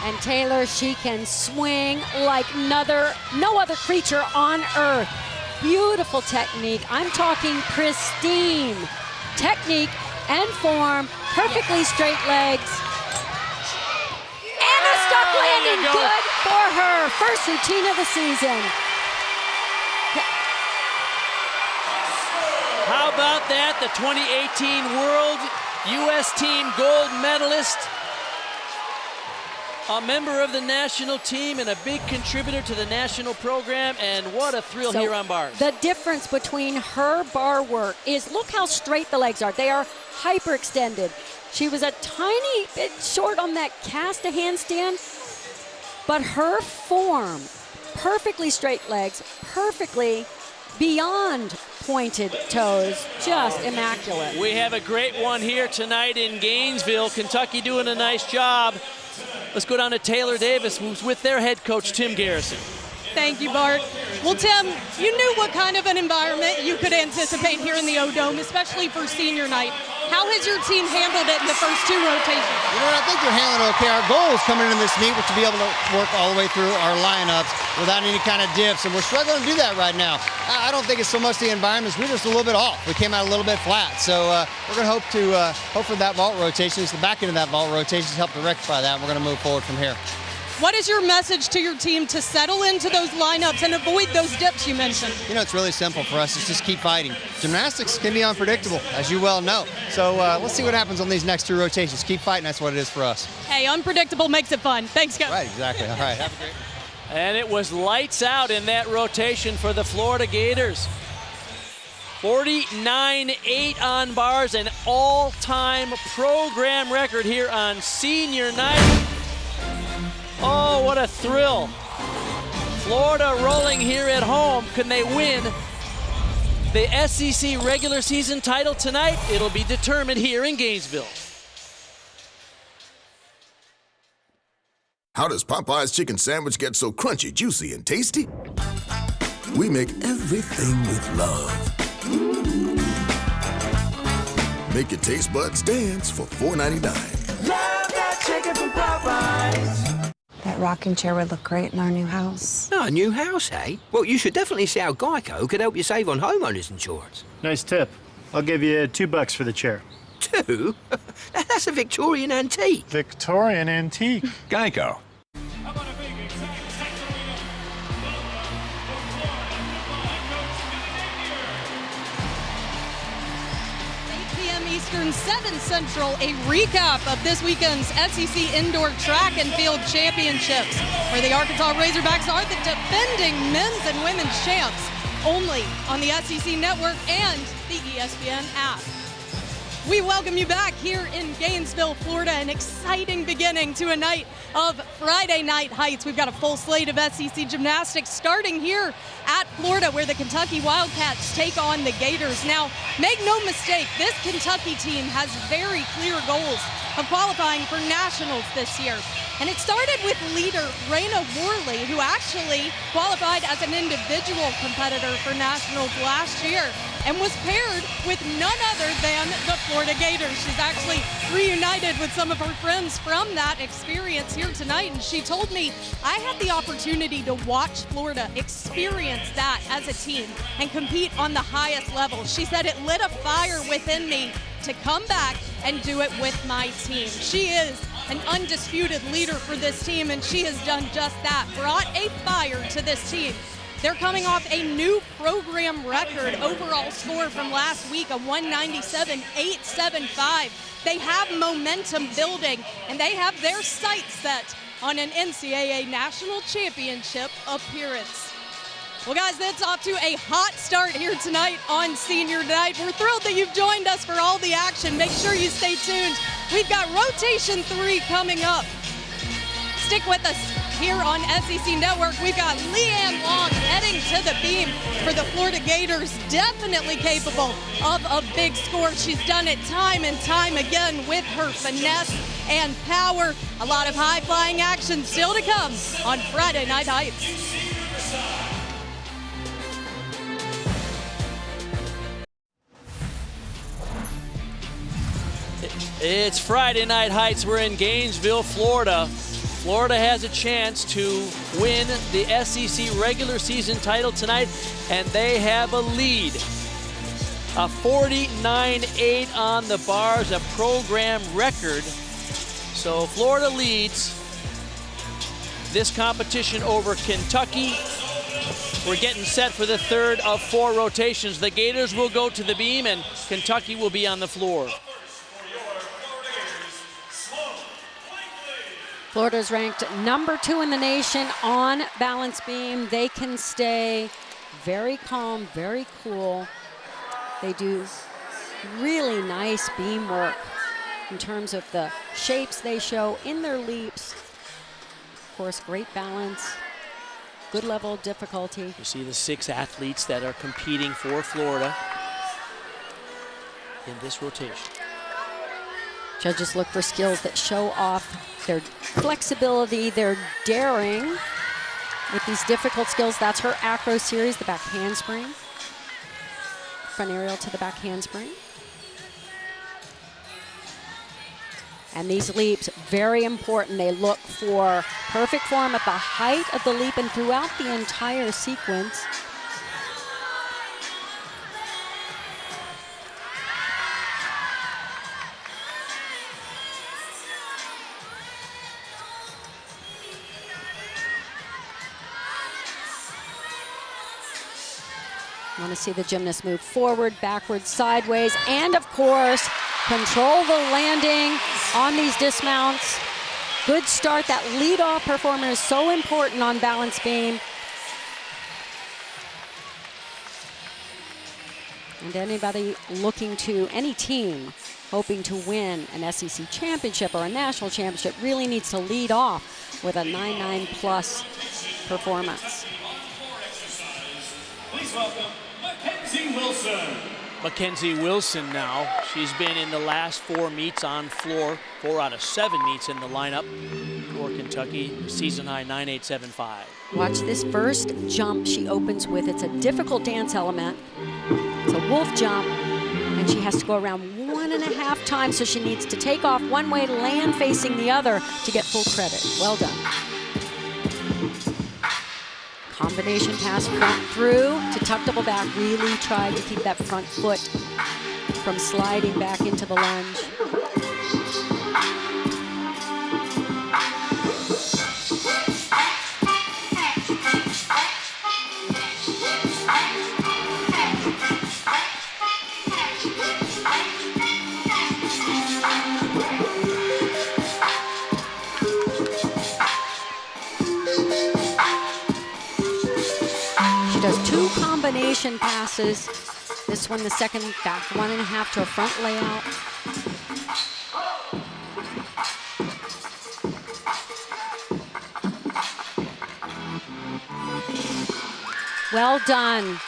And Taylor, she can swing like no other creature on earth. Beautiful technique. I'm talking pristine technique and form, perfectly straight legs. And a stuck landing, good for her. First routine of the season. How about that? The 2018 World U.S. Team gold medalist, a member of the national team and a big contributor to the national program, and what a thrill here on bars. The difference between her bar work is look how straight the legs are. They are hyperextended. She was a tiny bit short on that cast a handstand, but her form, perfectly straight legs, perfectly beyond pointed toes, just immaculate. We have a great one here tonight in Gainesville. Kentucky doing a nice job. Let's go down to Taylor Davis, who's with their head coach, Tim Garrison. Thank you, Bart. Well, Tim, you knew what kind of an environment you could anticipate here in the O-Dome, especially for senior night. How has your team handled it in the first two rotations? You know, I think they're handling it okay. Our goal is coming into this meet was to be able to work all the way through our lineups without any kind of dips, and we're struggling to do that right now. I don't think it's so much the environment, we're just a little bit off. We came out a little bit flat, so we're going to hope for that vault rotation. It's the back end of that vault rotation to help to rectify that, and we're going to move forward from here. What is your message to your team to settle into those lineups and avoid those dips you mentioned? You know, it's really simple for us. It's just keep fighting. Gymnastics can be unpredictable, as you well know. So let's see what happens on these next two rotations. Keep fighting. That's what it is for us. Hey, unpredictable makes it fun. Thanks, guys. Right, exactly. All right, have a great one. And it was lights out in that rotation for the Florida Gators. 49.8 on bars, an all-time program record here on senior night. Oh, what a thrill. Florida rolling here at home. Can they win the SEC regular season title tonight? It'll be determined here in Gainesville. How does Popeye's chicken sandwich get so crunchy, juicy, and tasty? We make everything with love. Make your taste buds dance for $4.99. Love that chicken from Popeyes. That rocking chair would look great in our new house. Oh, a new house, eh? Well, you should definitely see how Geico could help you save on homeowners insurance. Nice tip. I'll give you $2 for the chair. 2? That's a Victorian antique. Victorian antique. Geico. Eastern, 7 Central, a recap of this weekend's SEC Indoor Track and Field Championships, where the Arkansas Razorbacks are the defending men's and women's champs, only on the SEC Network and the ESPN app. We welcome you back here in Gainesville, Florida, an exciting beginning to a night of Friday Night Heights. We've got a full slate of SEC gymnastics starting here at Florida, where the Kentucky Wildcats take on the Gators. Now, make no mistake, this Kentucky team has very clear goals of qualifying for nationals this year. And it started with leader Raina Worley, who actually qualified as an individual competitor for nationals last year and was paired with none other than the Florida Gators. She's actually reunited with some of her friends from that experience here tonight, and she told me, I had the opportunity to watch Florida experience that as a team and compete on the highest level. She said it lit a fire within me to come back and do it with my team. She is an undisputed leader for this team, and she has done just that, brought a fire to this team. They're coming off a new program record overall score from last week, a 197.875. They have momentum building, and they have their sights set on an NCAA National Championship appearance. Well, guys, that's off to a hot start here tonight on Senior Night. We're thrilled that you've joined us for all the action. Make sure you stay tuned. We've got Rotation 3 coming up. Stick with us here on SEC Network. We've got Leanne Long heading to the beam for the Florida Gators, definitely capable of a big score. She's done it time and time again with her finesse and power. A lot of high-flying action still to come on Friday Night Heights. It's Friday Night Heights. We're in Gainesville, Florida. Florida has a chance to win the SEC regular season title tonight, and they have a lead. A 49.8 on the bars, a program record. So Florida leads this competition over Kentucky. We're getting set for the third of 4 rotations. The Gators will go to the beam, and Kentucky will be on the floor. Florida's ranked number 2 in the nation on balance beam. They can stay very calm, very cool. They do really nice beam work in terms of the shapes they show in their leaps. Of course, great balance, good level of difficulty. You see the 6 athletes that are competing for Florida in this rotation. Judges look for skills that show off their flexibility, their daring with these difficult skills. That's her acro series, the back handspring. Front aerial to the back handspring. And these leaps, very important. They look for perfect form at the height of the leap and throughout the entire sequence. You want to see the gymnast move forward, backwards, sideways, and of course, control the landing on these dismounts. Good start. That lead-off performer is so important on balance beam. And anybody looking to, any team hoping to win an SEC championship or a national championship really needs to lead off with a 9.9 plus performance. Please welcome Mackenzie Wilson. Mackenzie Wilson now. She's been in the last 4 meets on floor, 4 out of 7 meets in the lineup for Kentucky. Season high 9.875. Watch this first jump she opens with. It's a difficult dance element. It's a wolf jump, and she has to go around 1.5 times, so she needs to take off one way, land facing the other to get full credit. Well done. Combination pass front through to tuck double back. Really tried to keep that front foot from sliding back into the lunge. Does 2 combination passes. This one, the second, back 1.5 to a front layout. Well done.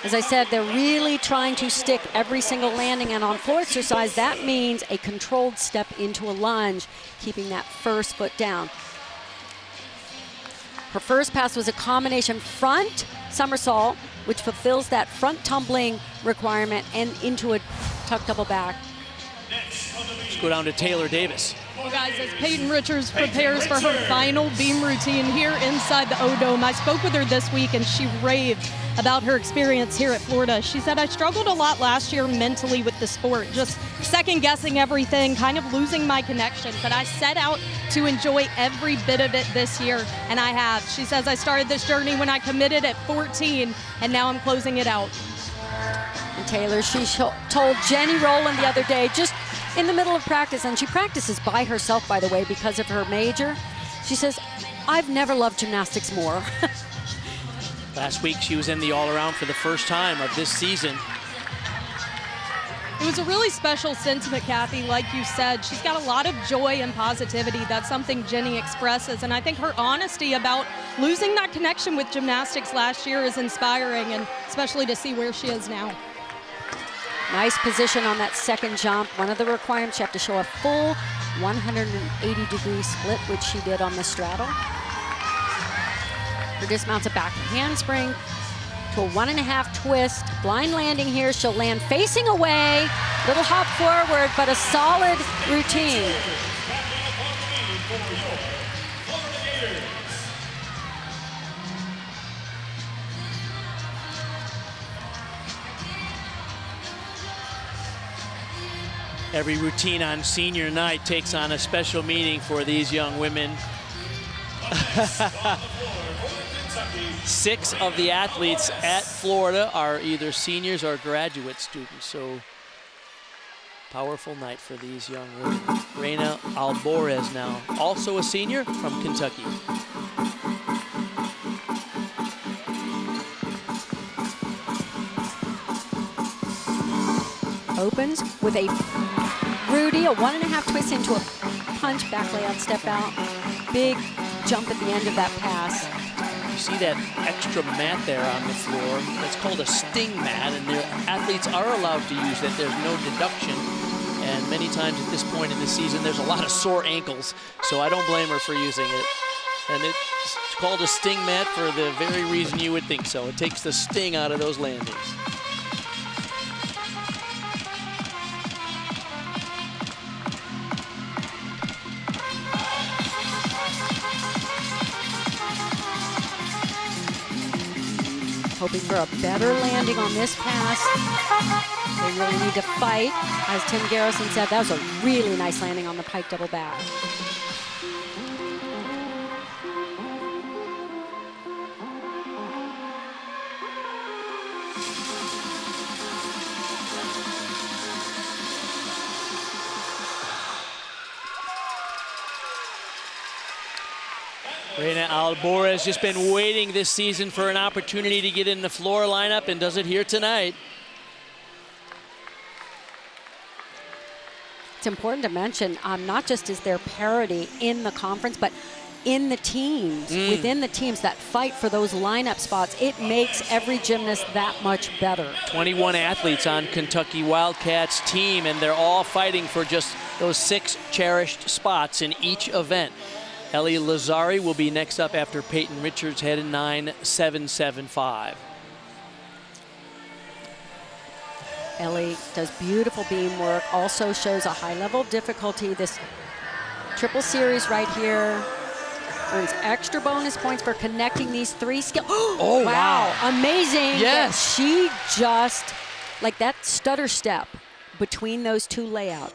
As I said, they're really trying to stick every single landing, and on floor exercise, that means a controlled step into a lunge, keeping that first foot down. Her first pass was a combination front somersault, which fulfills that front tumbling requirement, and into a tuck double back. Let's go down to Taylor Davis. Well, guys, as Peyton Richards prepares for her final beam routine here inside the O-Dome, I spoke with her this week, and she raved about her experience here at Florida. She said, I struggled a lot last year mentally with the sport, just second-guessing everything, kind of losing my connection, but I set out to enjoy every bit of it this year, and I have. She says, I started this journey when I committed at 14, and now I'm closing it out. And Taylor, she told Jenny Rowland the other day, just in the middle of practice, and she practices by herself, by the way, because of her major. She says, I've never loved gymnastics more. Last week, she was in the all-around for the first time of this season. It was a really special sentiment, Kathy. Like you said, she's got a lot of joy and positivity. That's something Jenny expresses, and I think her honesty about losing that connection with gymnastics last year is inspiring, and especially to see where she is now. Nice position on that second jump. One of the requirements, you have to show a full 180-degree split, which she did on the straddle. Her dismounts a back handspring to a 1.5 twist. Blind landing here. She'll land facing away. Little hop forward, but a solid routine. Every routine on senior night takes on a special meaning for these young women. 6 of the athletes at Florida are either seniors or graduate students, so powerful night for these young women. Reina Alborez now, also a senior from Kentucky. Opens with a Rudy, a 1.5 twist into a punch, back layout, step out. Big jump at the end of that pass. You see that extra mat there on the floor. That's called a sting mat, and their athletes are allowed to use that. There's no deduction. And many times at this point in the season, there's a lot of sore ankles, so I don't blame her for using it. And it's called a sting mat for the very reason you would think so. It takes the sting out of those landings. Hoping for a better landing on this pass. They really need to fight. As Tim Garrison said, that was a really nice landing on the pike double back. Reina Alborez has just been waiting this season for an opportunity to get in the floor lineup, and does it here tonight. it's important to mention, not just is there parity in the conference, but in the teams, within the teams that fight for those lineup spots. It makes every gymnast that much better. 21 athletes on Kentucky Wildcats team, and they're all fighting for just those 6 cherished spots in each event. Ellie Lazari will be next up after Peyton Richards had a 9.775. Ellie does beautiful beam work, also shows a high level of difficulty. This triple series right here earns extra bonus points for connecting these 3 skills. Oh, wow. Amazing. Yes. She just, like that stutter step between those 2 layouts.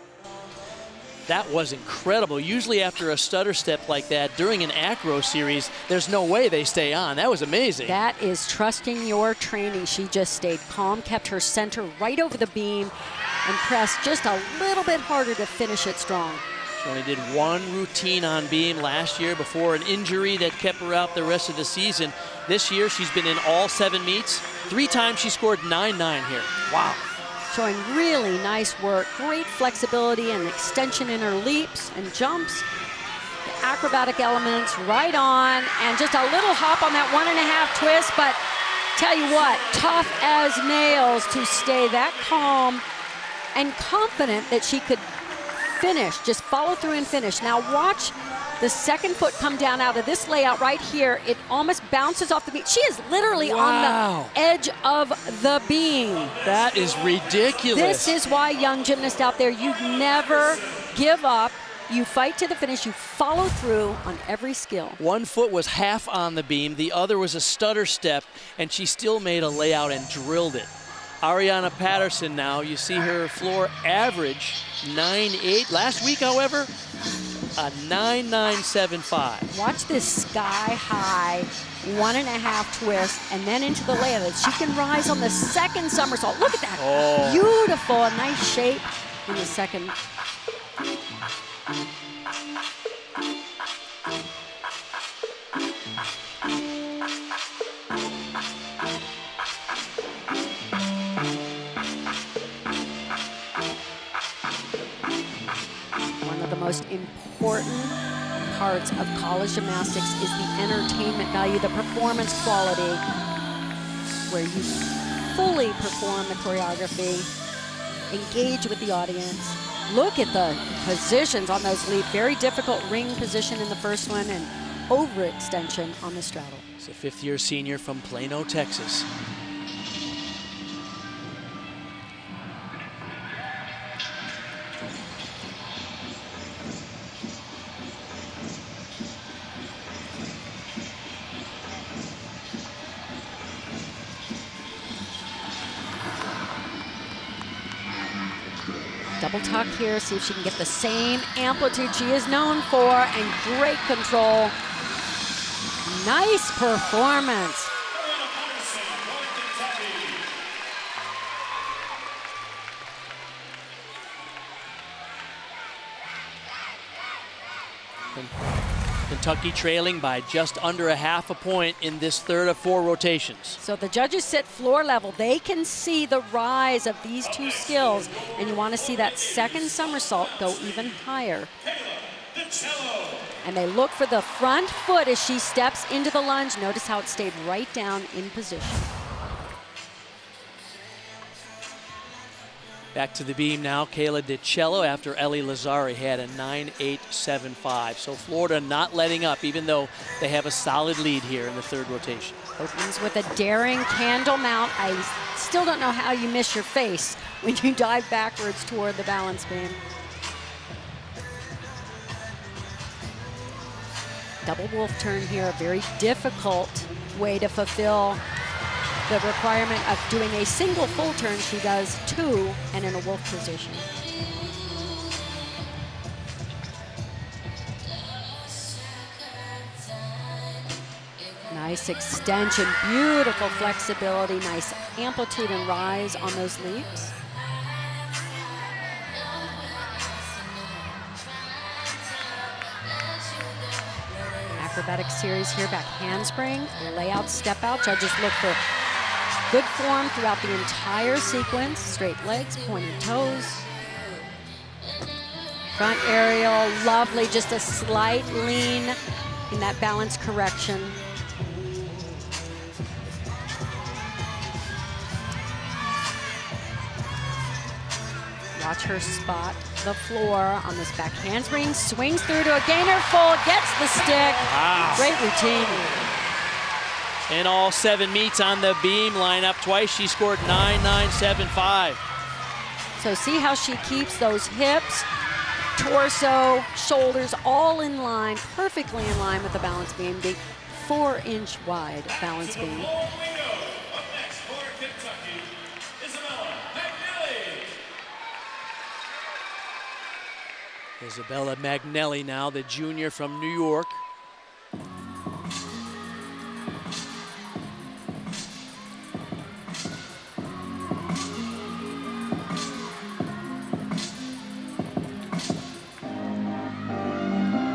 That was incredible. Usually after a stutter step like that during an acro series, there's no way they stay on. That was amazing. That is trusting your training. She just stayed calm, kept her center right over the beam, and pressed just a little bit harder to finish it strong. She only did 1 routine on beam last year before an injury that kept her out the rest of the season. This year, she's been in all 7 meets. 3 times she scored 9.9 here. Wow. Showing really nice work, great flexibility and extension in her leaps and jumps. The acrobatic elements right on, and just a little hop on that 1.5 twist, but tell you what, tough as nails to stay that calm and confident that she could finish, just follow through and finish. Now watch the second foot come down out of this layout right here. It almost bounces off the beam. She is literally on the edge of the beam. That is ridiculous. This is why, young gymnasts out there, you never give up. You fight to the finish. You follow through on every skill. 1 foot was half on the beam. The other was a stutter step, and she still made a layout and drilled it. Ariana Patterson now, you see her floor average 9.8. Last week, however, a 9.975. Watch this sky high 1.5 twist and then into the layout. She can rise on the second somersault. Look at that. Oh. Beautiful, a nice shape in the second. One of the most important parts of college gymnastics is the entertainment value, the performance quality, where you fully perform the choreography, engage with the audience. Look at the positions on those leaps. Very difficult ring position in the first one and overextension on the straddle. It's a 5th-year senior from Plano, Texas. Double tuck here, see if she can get the same amplitude she is known for, and great control. Nice performance. Kentucky trailing by just under a half a point in this 3rd of 4 rotations. So the judges sit floor level. They can see the rise of these 2 skills, and you want to see that second somersault go even higher. And they look for the front foot as she steps into the lunge. Notice how it stayed right down in position. Back to the beam now, Kayla DiCello after Ellie Lazari had a 9.875. So Florida not letting up, even though they have a solid lead here in the 3rd rotation. Opens with a daring candle mount. I still don't know how you miss your face when you dive backwards toward the balance beam. Double wolf turn here, a very difficult way to fulfill the requirement of doing a single full turn. She does 2 and in a wolf position. Nice extension, beautiful flexibility, nice amplitude and rise on those leaps. Acrobatic series here, back handspring, layout, step out. Judges look for good form throughout the entire sequence. Straight legs, pointed toes. Front aerial, lovely, just a slight lean in that balance correction. Watch her spot the floor on this back handspring, swings through to a gainer full, gets the stick. Wow. Great routine. In all 7 meets on the beam lineup, twice she scored 9.975. So see how she keeps those hips, torso, shoulders all in line, perfectly in line with the balance beam, the 4-inch wide balance beam. Isabella Magnelli now, the junior from New York.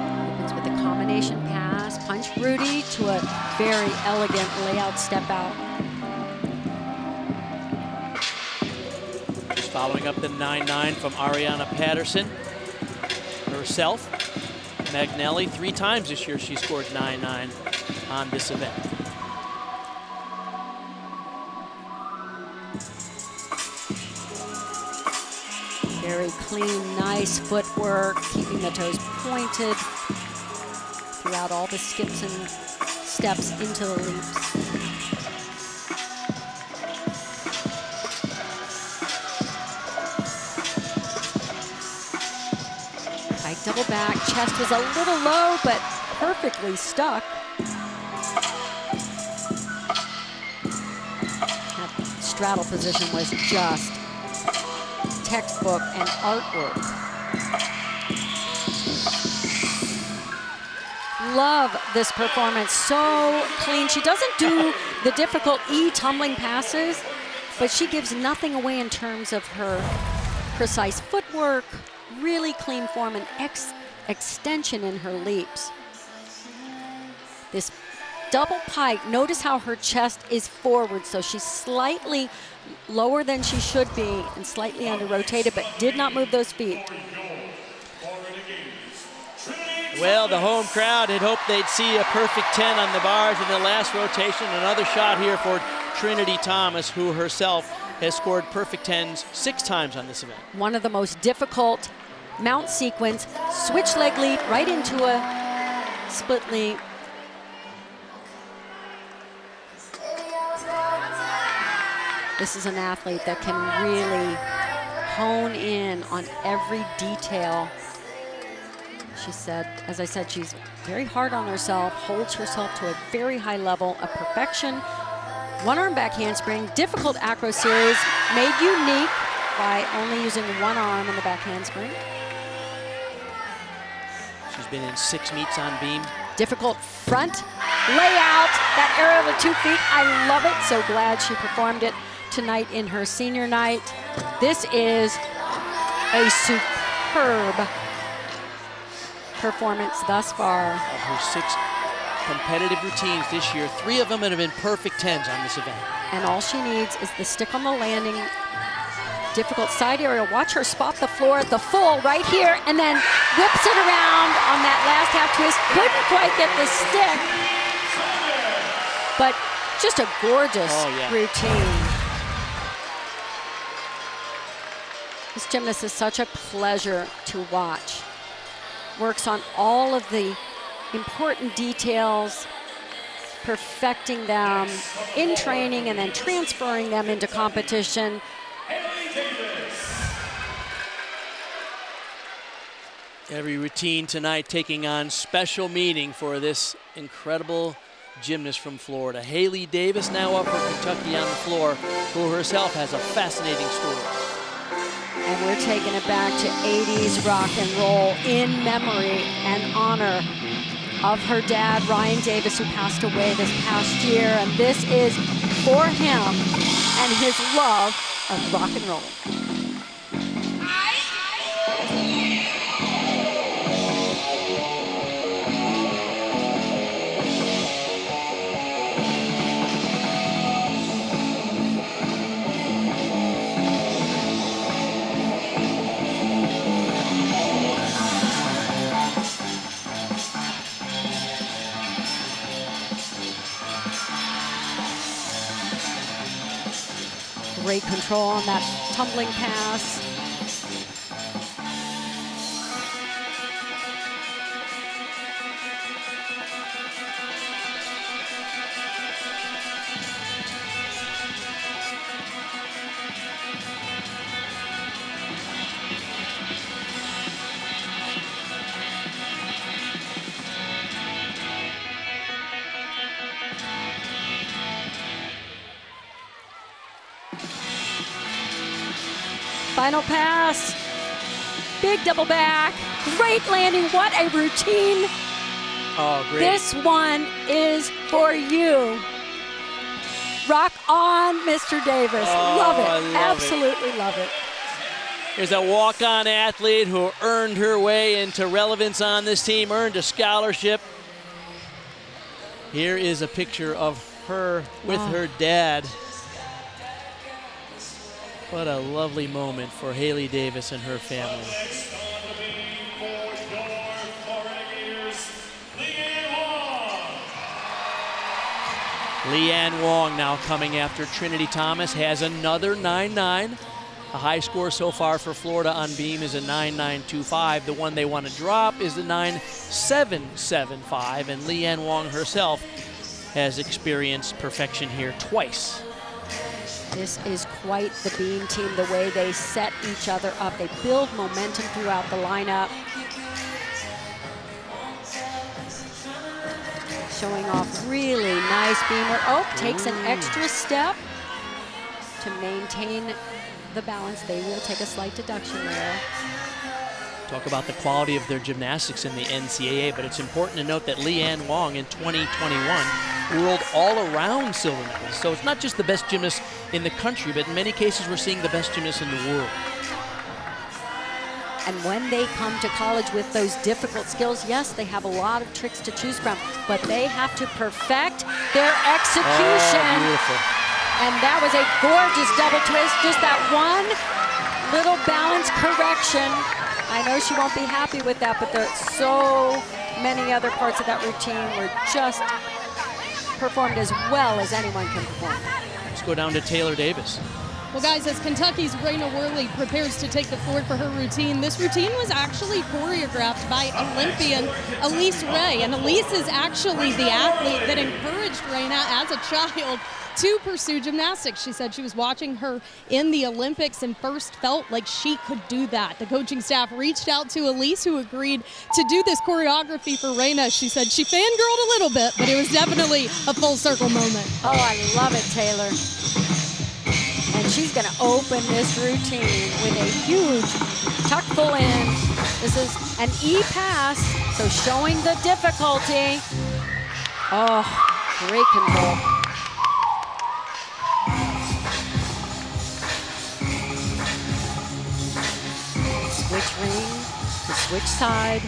Opens with a combination pass, punch Rudy to a very elegant layout step out. Just following up the 9.9 from Ariana Patterson. Herself, Magnelli, 3 times this year she scored 9.9 on this event. Very clean, nice footwork, keeping the toes pointed throughout all the skips and steps into the leaps. Tight double back, chest was a little low, but perfectly stuck. That straddle position was just textbook and artwork. Love this performance, so clean. She doesn't do the difficult E tumbling passes, but she gives nothing away in terms of her precise footwork, really clean form and extension in her leaps. This double pike, notice how her chest is forward, so she's slightly lower than she should be and slightly under rotated, but did not move those feet. Well, the home crowd had hoped they'd see a perfect 10 on the bars in the last rotation. Another shot here for Trinity Thomas, who herself has scored perfect 10s 6 times on this event. One of the most difficult mount sequence, switch leg leap right into a split leap. This is an athlete that can really hone in on every detail. She said, as I said, she's very hard on herself, holds herself to a very high level of perfection. One arm back handspring, difficult acro series, made unique by only using one arm in the back handspring. She's been in 6 meets on beam. Difficult front layout, that area of the 2 feet, I love it. So glad she performed it tonight in her senior night. This is a superb performance thus far. Of her 6 competitive routines this year, 3 of them have been perfect 10s on this event. And all she needs is the stick on the landing. Difficult side area. Watch her spot the floor at the full right here and then whips it around on that last half twist. Couldn't quite get the stick, but just a gorgeous routine. This gymnast is such a pleasure to watch. Works on all of the important details, perfecting them in training and then transferring them into competition. Every routine tonight taking on special meaning for this incredible gymnast from Florida. Haley Davis now up for Kentucky on the floor, who herself has a fascinating story. And we're taking it back to 80s rock and roll in memory and honor of her dad, Ryan Davis, who passed away this past year. And this is for him and his love of rock and roll. Great control on that tumbling pass. Final pass. Big double back. Great landing. What a routine. Oh, great. This one is for you. Rock on, Mr. Davis. Love it. I love Absolutely love it. Here's a walk-on athlete who earned her way into relevance on this team, earned a scholarship. Here is a picture of her with her dad. What a lovely moment for Haley Davis and her family. Leanne Wong now coming after Trinity Thomas, has another 9.9. A high score so far for Florida on beam is a 9.925. The one they want to drop is the 9.775, and Leanne Wong herself has experienced perfection here twice. This is quite the beam team, the way they set each other up. They build momentum throughout the lineup. Showing off really nice beamer. Oh, takes an extra step to maintain the balance. They will take a slight deduction there. Talk about the quality of their gymnastics in the NCAA, but it's important to note that Leanne Wong in 2021 whirled all around silver medals. So it's not just the best gymnast in the country, but in many cases we're seeing the best gymnast in the world. And when they come to college with those difficult skills, yes, they have a lot of tricks to choose from, but they have to perfect their execution. Oh, beautiful. And that was a gorgeous double twist, just that one little balance correction. I know she won't be happy with that, but there's so many other parts of that routine were just performed as well as anyone can perform. Let's go down to Taylor Davis. Well, guys, as Kentucky's Raina Worley prepares to take the floor for her routine, this routine was actually choreographed by Olympian Elise Ray. And Elise is actually the athlete that encouraged Raina as a child to pursue gymnastics. She said she was watching her in the Olympics and first felt like she could do that. The coaching staff reached out to Elise, who agreed to do this choreography for Raina. She said she fangirled a little bit, but it was definitely a full circle moment. Oh, I love it, Taylor. And she's going to open this routine with a huge tuck full in. This is an E pass, so showing the difficulty. Oh, great control. Switch ring to switch side.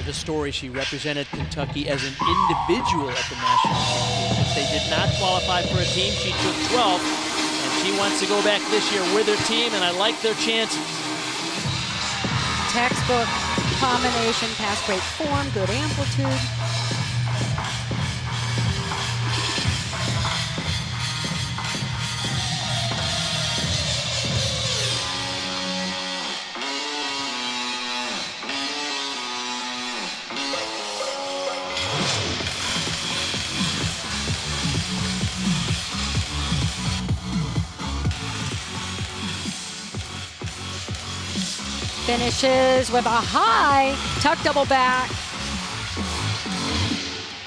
The story, she represented Kentucky as an individual at the national championships. They did not qualify for a team. She took 12, and she wants to go back this year with her team, and I like their chances. Textbook combination, pass great form, good amplitude. Finishes with a high tuck double back.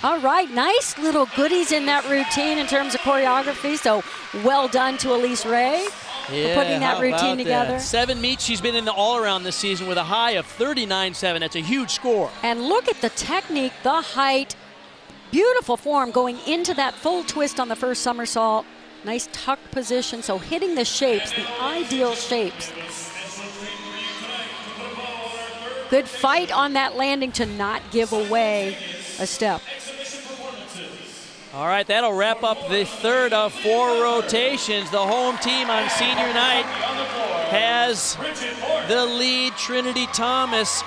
All right, nice little goodies in that routine in terms of choreography, so well done to Elise Ray for putting that routine together. 7 meets she's been in the all-around this season with a high of 39.7. That's a huge score. And look at the technique, the height, beautiful form going into that full twist on the first somersault. Nice tuck position, so hitting the shapes, the ideal shapes. Good fight on that landing to not give away a step. All right, that'll wrap up the third of 4 rotations. The home team on senior night has the lead. Trinity Thomas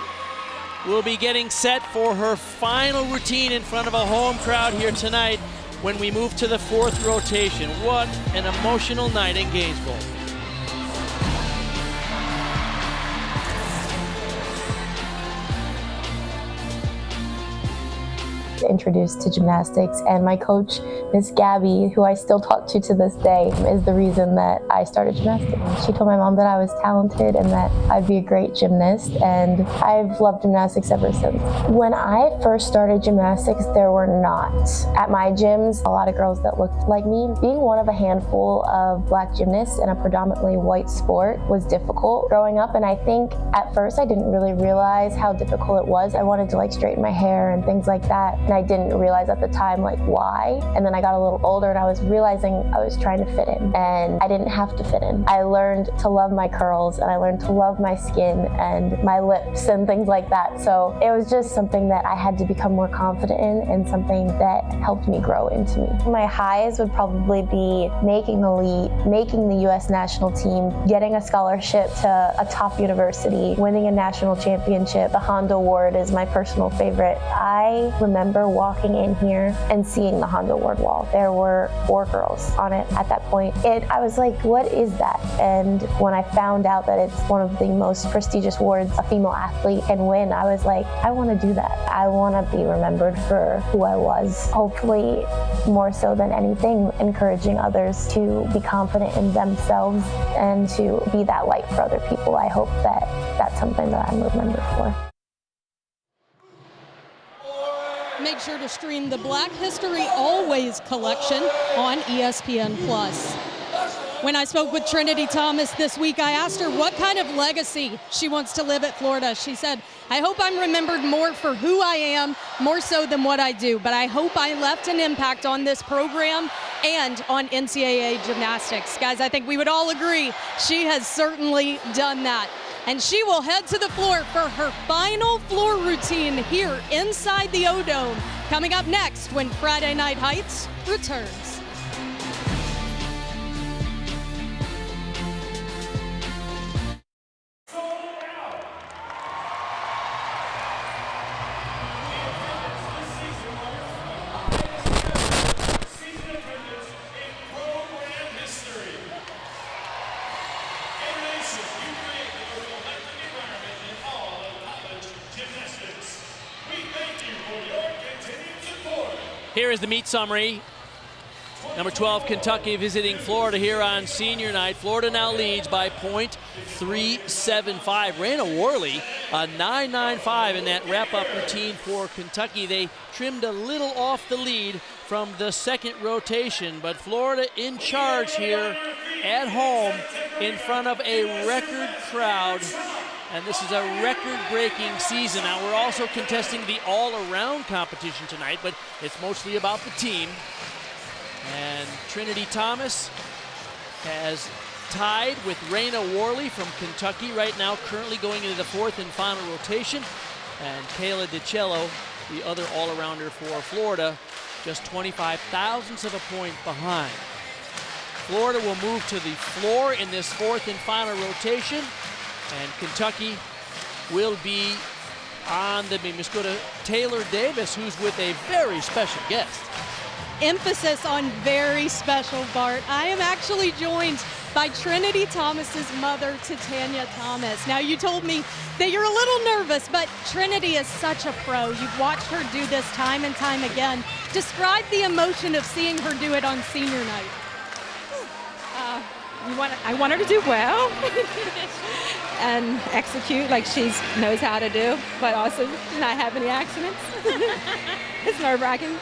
will be getting set for her final routine in front of a home crowd here tonight when we move to the 4th rotation. What an emotional night in Gainesville. Introduced to gymnastics, and my coach, Miss Gabby, who I still talk to this day, is the reason that I started gymnastics. She told my mom that I was talented and that I'd be a great gymnast, and I've loved gymnastics ever since. When I first started gymnastics, there were not at my gyms a lot of girls that looked like me. Being one of a handful of black gymnasts in a predominantly white sport was difficult growing up, and I think at first I didn't really realize how difficult it was. I wanted to like straighten my hair and things like that, and I didn't realize at the time like why. And then I got a little older and I was realizing I was trying to fit in, and I didn't have to fit in. I learned to love my curls, and I learned to love my skin and my lips and things like that. So it was just something that I had to become more confident in, and something that helped me grow into me. My highs would probably be making the lead, making the U.S. national team, getting a scholarship to a top university, winning a national championship. The Honda Award is my personal favorite. I remember walking in here and seeing the Honda Award wall. There were 4 girls on it at that point. I was like, what is that? And when I found out that it's one of the most prestigious awards a female athlete can win, I was like, I want to do that. I want to be remembered for who I was. Hopefully, more so than anything, encouraging others to be confident in themselves and to be that light for other people. I hope that that's something that I'm remembered for. Make sure to stream the Black History Always collection on ESPN+. When I spoke with Trinity Thomas this week, I asked her what kind of legacy she wants to live at Florida. She said, I hope I'm remembered more for who I am, more so than what I do, but I hope I left an impact on this program and on NCAA gymnastics. Guys, I think we would all agree she has certainly done that. And she will head to the floor for her final floor routine here inside the O-Dome, coming up next when Friday Night Heights returns. Here is the meet summary. Number 12, Kentucky visiting Florida here on senior night. Florida now leads by .375. Raina Worley, a 9.95 in that wrap-up routine for Kentucky. They trimmed a little off the lead from the 2nd rotation, but Florida in charge here at home in front of a record crowd. And this is a record-breaking season. Now, we're also contesting the all-around competition tonight, but it's mostly about the team. And Trinity Thomas has tied with Raina Worley from Kentucky right now, currently going into the 4th and final rotation. And Kayla DiCello, the other all-arounder for Florida, just 25 thousandths of a point behind. Florida will move to the floor in this 4th and final rotation. And Kentucky will be on the beam. Let's go to Taylor Davis, who's with a very special guest. Emphasis on very special, Bart. I am actually joined by Trinity Thomas's mother, Titania Thomas. Now, you told me that you're a little nervous, but Trinity is such a pro. You've watched her do this time and time again. Describe the emotion of seeing her do it on senior night. I want her to do well and execute like she knows how to do, but also not have any accidents. It's nerve-wracking.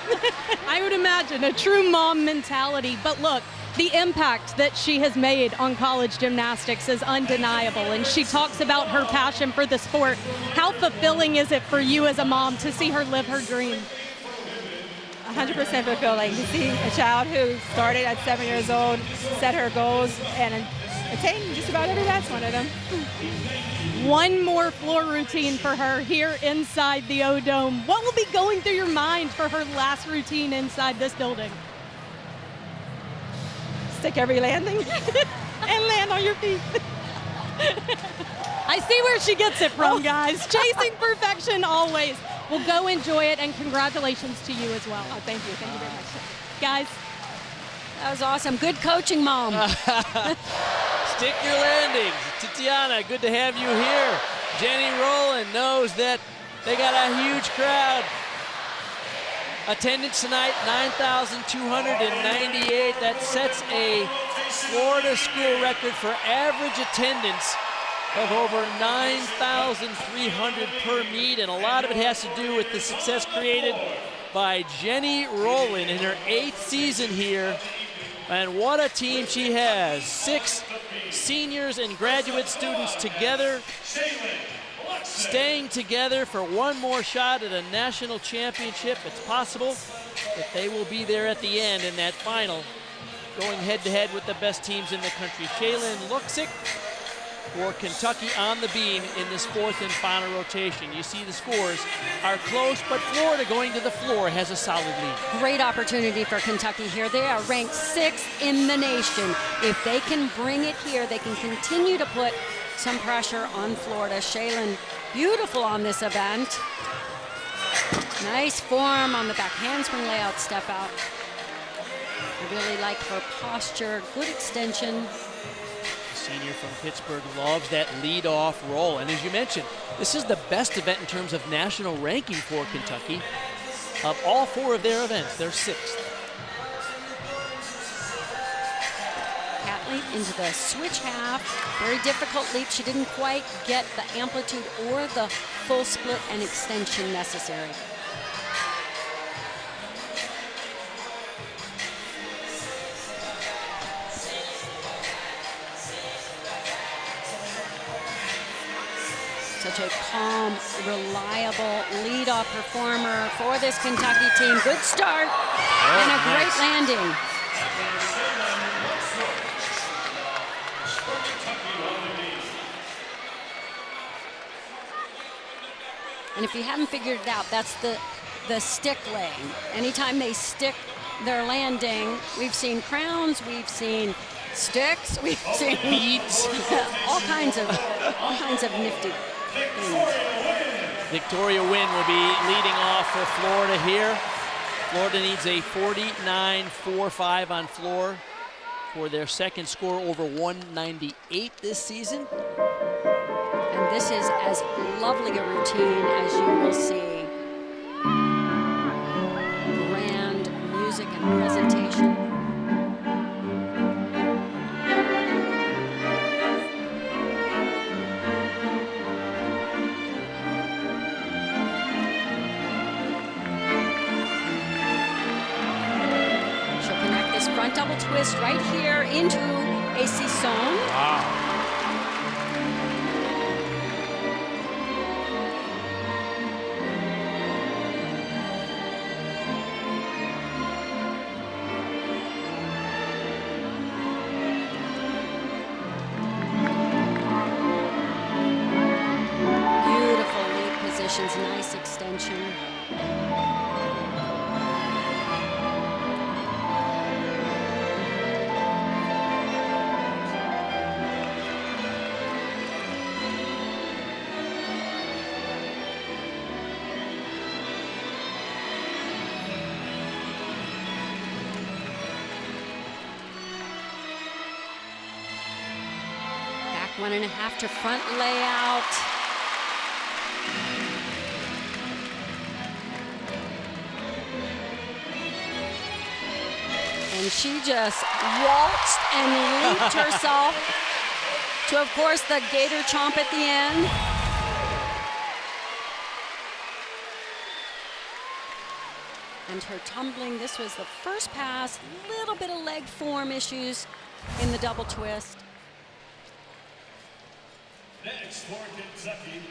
I would imagine a true mom mentality, but look, the impact that she has made on college gymnastics is undeniable, and she talks about her passion for the sport. How fulfilling is it for you as a mom to see her live her dream? 100% fulfilling to see a child who started at 7 years old, set her goals, and attain just about every last one of them. One more floor routine for her here inside the O-Dome. What will be going through your mind for her last routine inside this building? Stick every landing and land on your feet. I see where she gets it from, guys. Chasing perfection always. Well, go enjoy it, and congratulations to you as well. Oh, thank you. Thank you very much. Guys. That was awesome. Good coaching, Mom. Stick your landings. Tatiana, good to have you here. Jenny Rowland knows that they got a huge crowd. Attendance tonight, 9,298. That sets a Florida school record for average attendance of over 9,300 per meet, and a lot of it has to do with the success created by Jenny Rowland in her 8th season here. And what a team she has. 6 seniors and graduate students together, staying together for one more shot at a national championship. It's possible that they will be there at the end in that final, going head-to-head with the best teams in the country. Shaylin Luxick for Kentucky on the beam in this 4th and final rotation. You see the scores are close, but Florida going to the floor has a solid lead. Great opportunity for Kentucky here. They are ranked 6th in the nation. If they can bring it here, they can continue to put some pressure on Florida. Shaylin, beautiful on this event. Nice form on the back handspring layout, step out. I really like her posture, good extension. Senior from Pittsburgh loves that lead-off role. And as you mentioned, this is the best event in terms of national ranking for Kentucky. Of all 4 of their events, they're 6th. Cat leap into the switch half. Very difficult leap. She didn't quite get the amplitude or the full split and extension necessary. Such a calm, reliable lead-off performer for this Kentucky team. Good start and a great landing. And if you haven't figured it out, that's the stick laying. Anytime they stick their landing, we've seen crowns, we've seen sticks, we've seen beads, all kinds of nifty things. Victoria Wynn will be leading off for Florida here. Florida needs a 49.45 on floor for their second score over 198 this season. And this is as lovely a routine as you will see. Grand music and presentation. Front double twist right here into a Sisson. Wow. Beautiful lead positions, nice extension. Back 1.5 to front layout. And she just waltzed and leaped herself to, of course, the gator chomp at the end. And her tumbling, this was the first pass, little bit of leg form issues in the double twist. Next for Kentucky,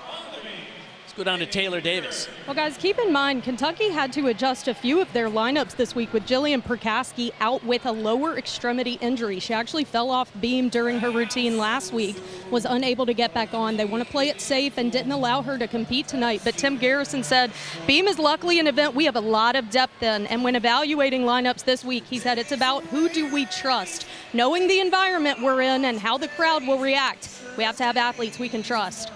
on the beam. Let's go down to Taylor Davis. Well, guys, keep in mind, Kentucky had to adjust a few of their lineups this week with Jillian Perkaski out with a lower extremity injury. She actually fell off beam during her routine last week, was unable to get back on. They want to play it safe and didn't allow her to compete tonight. But Tim Garrison said, beam is luckily an event we have a lot of depth in. And when evaluating lineups this week, he said it's about who do we trust, knowing the environment we're in and how the crowd will react. We have to have athletes we can trust.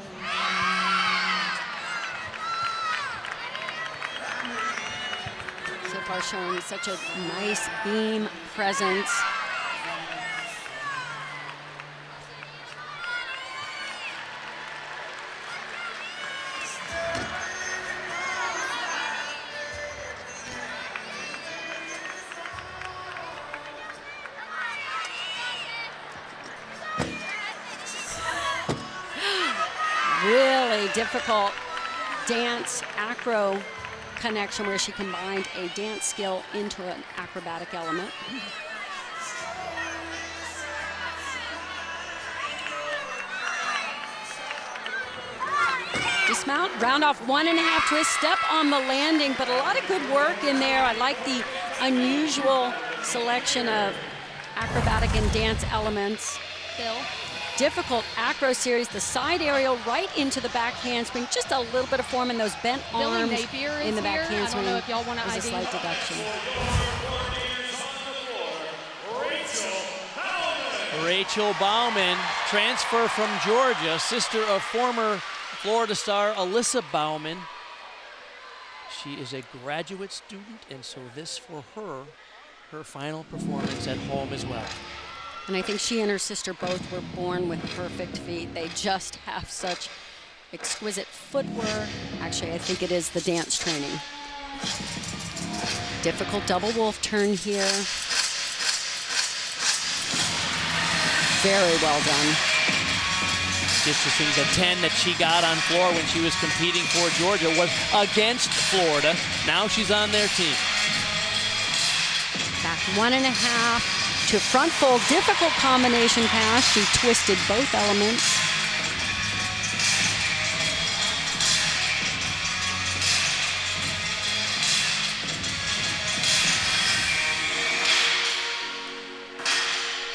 So far showing such a nice beam presence. Really difficult dance acro connection where she combined a dance skill into an acrobatic element. Dismount, round off 1.5 twist, step on the landing, but a lot of good work in there. I like the unusual selection of acrobatic and dance elements. Bill. Difficult acro series, the side aerial right into the back handspring, just a little bit of form in those bent Billy arms Napier is in the back here. I handspring. don't know if y'all want to Is a ID. slight deduction. Rachel Bauman, transfer from Georgia, sister of former Florida star Alyssa Bauman. She is a graduate student, and so this for her final performance at home as well. And I think she and her sister both were born with perfect feet. They just have such exquisite footwork. Actually, I think it is the dance training. Difficult double wolf turn here. Very well done. Interesting, the 10 that she got on floor when she was competing for Georgia was against Florida. Now she's on their team. Back 1.5 to front fold, difficult combination pass. She twisted both elements.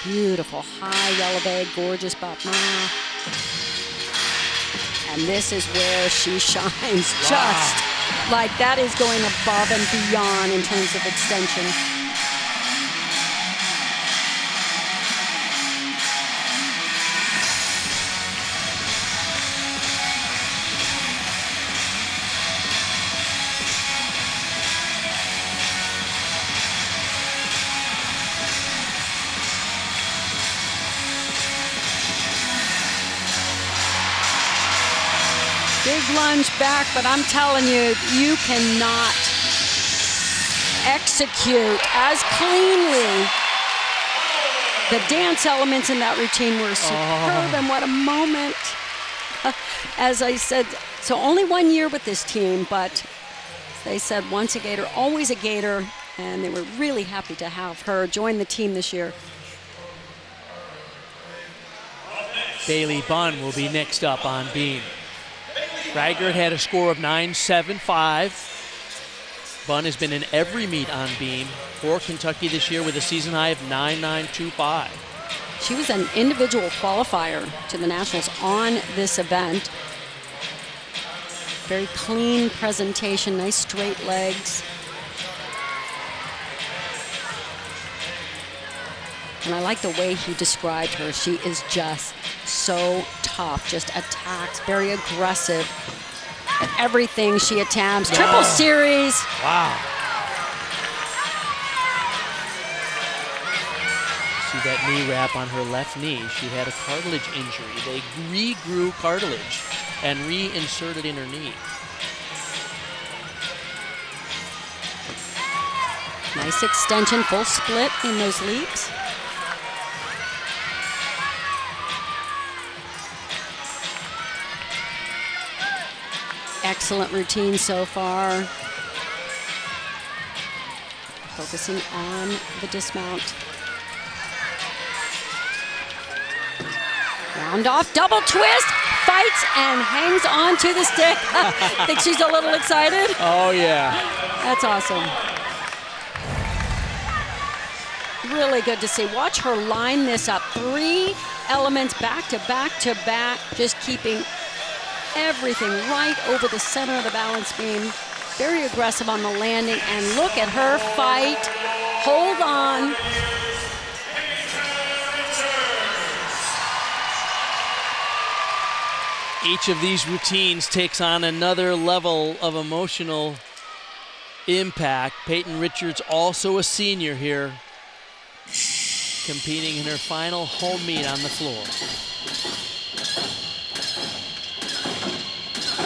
Beautiful high releve, gorgeous battement. And this is where she shines. Just like that is going above and beyond in terms of extension. Big lunge back, but I'm telling you, you cannot execute as cleanly. The dance elements in that routine were superb, and what a moment. As I said, so only 1 year with this team, but they said once a Gator, always a Gator, and they were really happy to have her join the team this year. Bailey Bunn will be next up on beam. Raggard had a score of 9.75. Bunn has been in every meet on beam for Kentucky this year with a season high of 9.925. She was an individual qualifier to the Nationals on this event. Very clean presentation, nice straight legs. And I like the way he described her. She is just so tough, just attacks, very aggressive at everything she attempts. Triple series. Wow. See that knee wrap on her left knee. She had a cartilage injury. They regrew cartilage and reinserted in her knee. Nice extension, full split in those leaps. Excellent routine so far. Focusing on the dismount. Round off, double twist, fights and hangs on to the stick. Think she's a little excited? Oh, yeah. That's awesome. Really good to see. Watch her line this up. 3 elements back to back to back, just keeping everything right over the center of the balance beam. Very aggressive on the landing, and look at her fight. Hold on. Each of these routines takes on another level of emotional impact. Peyton Richards, also a senior here, competing in her final home meet on the floor.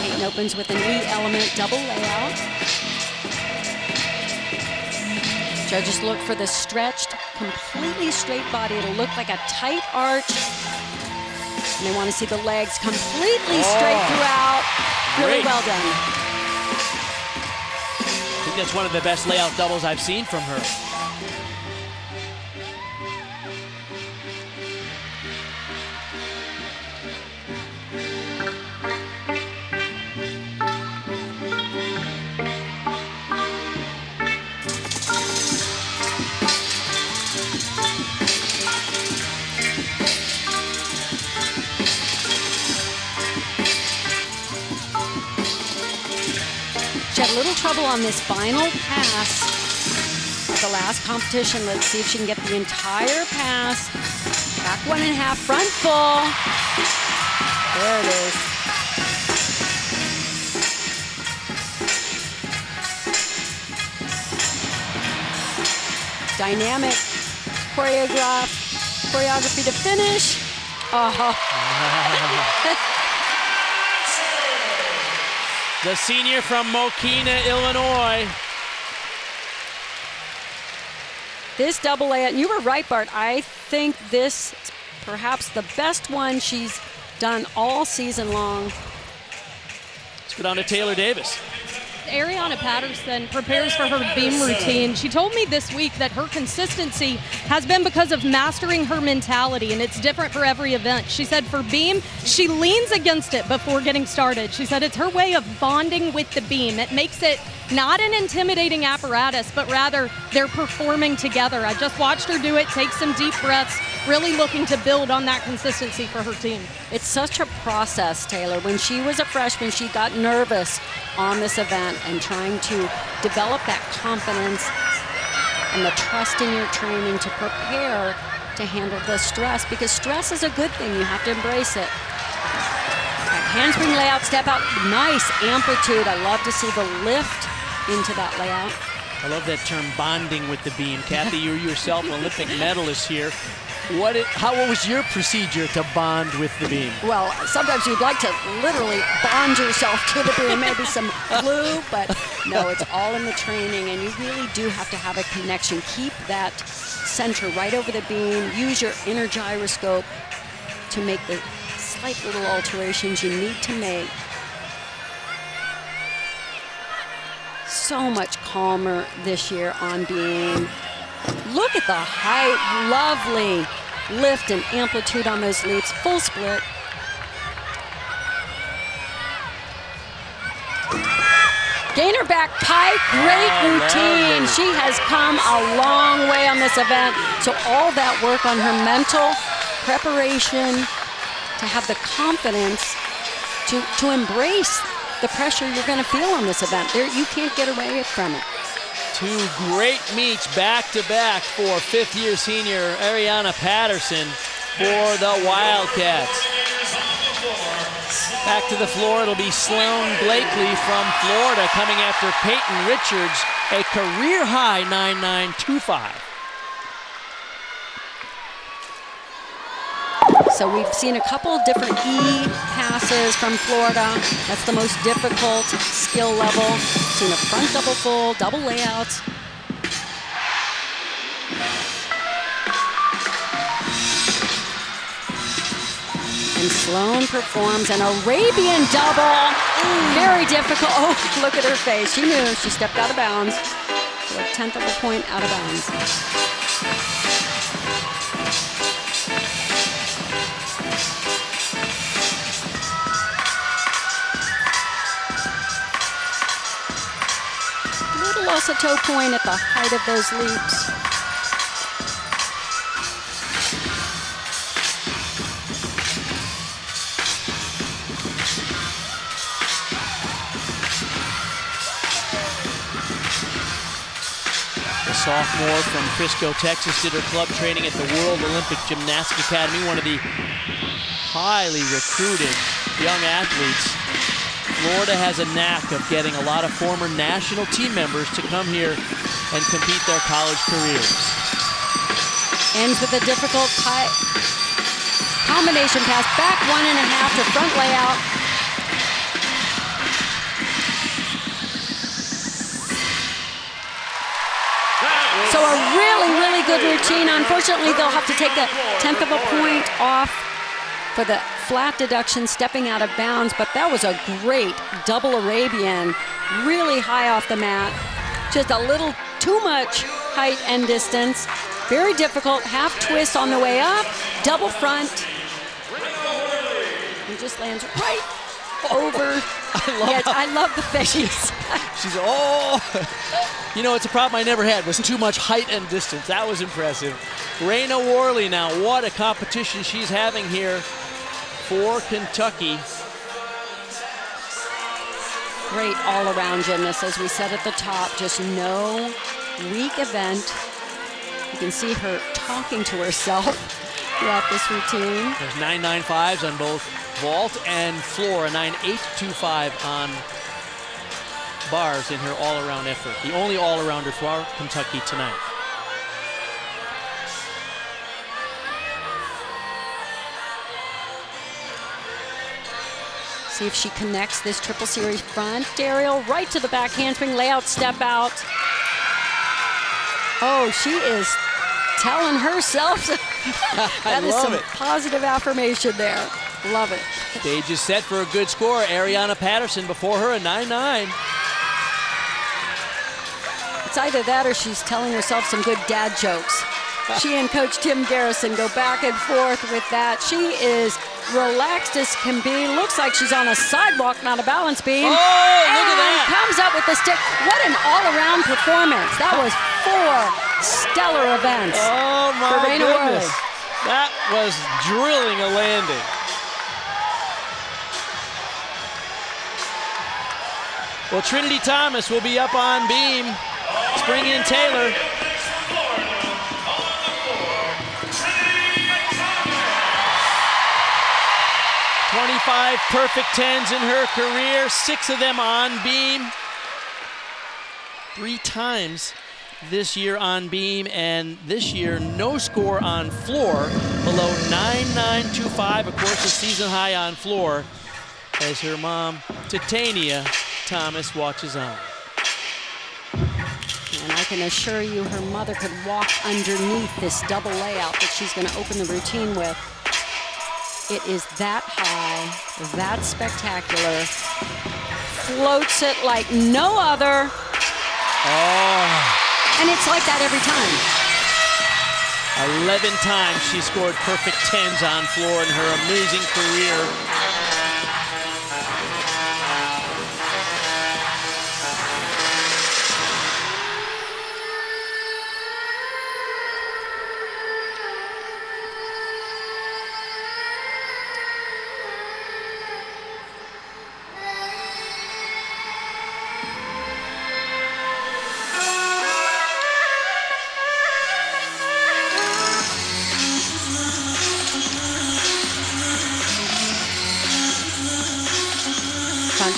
Peyton opens with an E-element double layout. Judges look for the stretched, completely straight body. It'll look like a tight arch. And they want to see the legs completely straight throughout. Really well done. I think that's one of the best layout doubles I've seen from her. She had a little trouble on this final pass at the last competition. Let's see if she can get the entire pass. Back 1.5, front full. There it is. Dynamic choreography to finish. Oh. The senior from Mokina, Illinois. This double layout, and you were right, Bart. I think this is perhaps the best one she's done all season long. Let's go down to Taylor Davis. Ariana Patterson prepares for her beam routine. She told me this week that her consistency has been because of mastering her mentality, and it's different for every event. She said for beam, she leans against it before getting started. She said it's her way of bonding with the beam. It makes it not an intimidating apparatus, but rather they're performing together. I just watched her do it, take some deep breaths, really looking to build on that consistency for her team. It's such a process, Taylor. When she was a freshman, she got nervous on this event and trying to develop that confidence and the trust in your training to prepare to handle the stress, because stress is a good thing. You have to embrace it. That handspring layout, step out, nice amplitude. I love to see the lift into that layout. I love that term, bonding with the beam. Kathy, you're yourself an Olympic medalist here. What was your procedure to bond with the beam? Well, sometimes you'd like to literally bond yourself to the beam, maybe some glue, but no, it's all in the training, and you really do have to have a connection. Keep that center right over the beam. Use your inner gyroscope to make the slight little alterations you need to make. So much calmer this year on beam. Look at the height, lovely lift and amplitude on those leaps, full split. Gainer back pike, great routine. She has come a long way on this event. So all that work on her mental preparation to have the confidence to embrace the pressure you're going to feel on this event. You can't get away from it. Two great meets back-to-back for fifth-year senior Ariana Patterson for the Wildcats. Back to the floor, it'll be Sloan Blakely from Florida coming after Peyton Richards, a career-high 9.925. So we've seen a couple of different E passes from Florida. That's the most difficult skill level. Seen a front double full, double layouts. And Sloan performs an Arabian double. Very difficult. Oh, look at her face. She knew. She stepped out of bounds. So a 10th of a point out of bounds. Lost a toe point at the height of those leaps. The sophomore from Frisco, Texas, did her club training at the World Olympic Gymnastics Academy, one of the highly recruited young athletes. Florida has a knack of getting a lot of former national team members to come here and compete their college careers. Ends with a difficult combination pass. Back 1.5 to front layout. So a really, really good routine. Unfortunately, they'll have to take a 1/10 of a point off for the flat deduction, stepping out of bounds, but that was a great double Arabian, really high off the mat. Just a little too much height and distance. Very difficult, half twist on the way up, double front. He just lands right over. I love the face. She's, you know, it's a problem I never had, was too much height and distance. That was impressive. Raina Worley now, what a competition she's having here for Kentucky. Great all-around gymnast, as we said at the top, just no weak event. You can see her talking to herself throughout this routine. There's 9.95s on both vault and floor, a 9.825 on bars in her all-around effort. The only all-arounder for Kentucky tonight. See if she connects this triple series front aerial right to the back handspring, layout, step out. Oh, she is telling herself. That is some positive affirmation there. Love it. Stage is set for a good score. Ariana Patterson before her, a 9.9. It's either that or she's telling herself some good dad jokes. She and Coach Tim Garrison go back and forth with that. She is relaxed as can be. Looks like she's on a sidewalk, not a balance beam. Oh, look at that. Comes up with the stick. What an all-around performance. That was 4 stellar events. Oh, my for Raina goodness. Worley. That was drilling a landing. Well, Trinity Thomas will be up on beam. Spring in Taylor. 25 perfect 10s in her career, 6 of them on beam. 3 times this year on beam, and this year no score on floor below 9.925, of course a season high on floor, as her mom, Titania Thomas, watches on. And I can assure you her mother could walk underneath this double layout that she's going to open the routine with. It is that high, that spectacular. Floats it like no other. Oh. And it's like that every time. 11 times she scored perfect 10s on floor in her amazing career.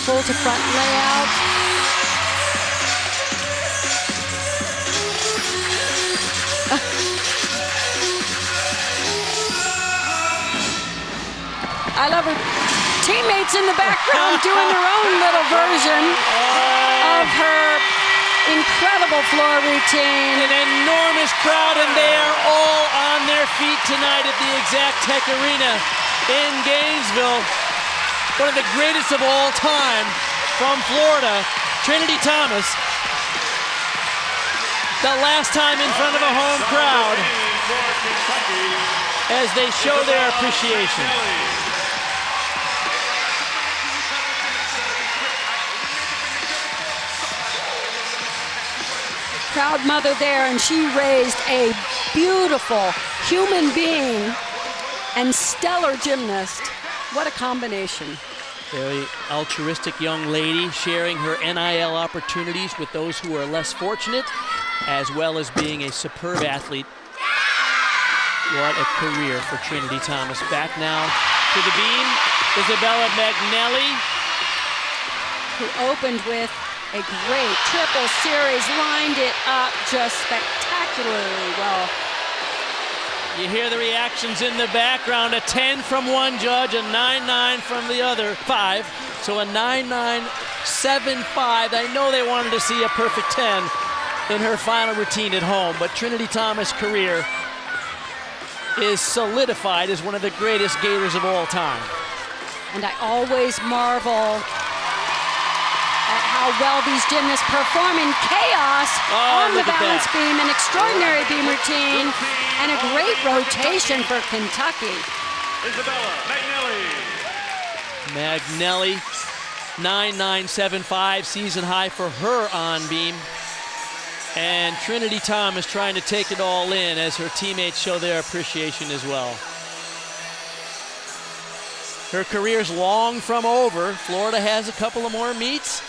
Full to front layout. I love her teammates in the background doing their own little version of her incredible floor routine. An enormous crowd, and they are all on their feet tonight at the Exact Tech Arena in Gainesville. One of the greatest of all time from Florida, Trinity Thomas. The last time in front of a home crowd as they show their appreciation. Proud mother there, and she raised a beautiful human being and stellar gymnast. What a combination. Very altruistic young lady, sharing her NIL opportunities with those who are less fortunate, as well as being a superb athlete. What a career for Trinity Thomas. Back now To the beam, Isabella Magnelli. Who opened with a great triple series, lined it up just spectacularly well. You hear the reactions in the background. A 10 from one judge, a 9-9 from the other, 5. So a 9-9, 7-5. I know they wanted to see a perfect 10 in her final routine at home, but Trinity Thomas' career is solidified as one of the greatest skaters of all time. And I always marvel at how well these gymnasts perform in chaos on the balance beam, an extraordinary beam routine, and a great rotation for Kentucky. Isabella Magnelli, Magnelli. 9.975, season high for her on beam. And Trinity Thomas trying to take it all in as her teammates show their appreciation as well. Her career's long from over. Florida has a couple of more meets.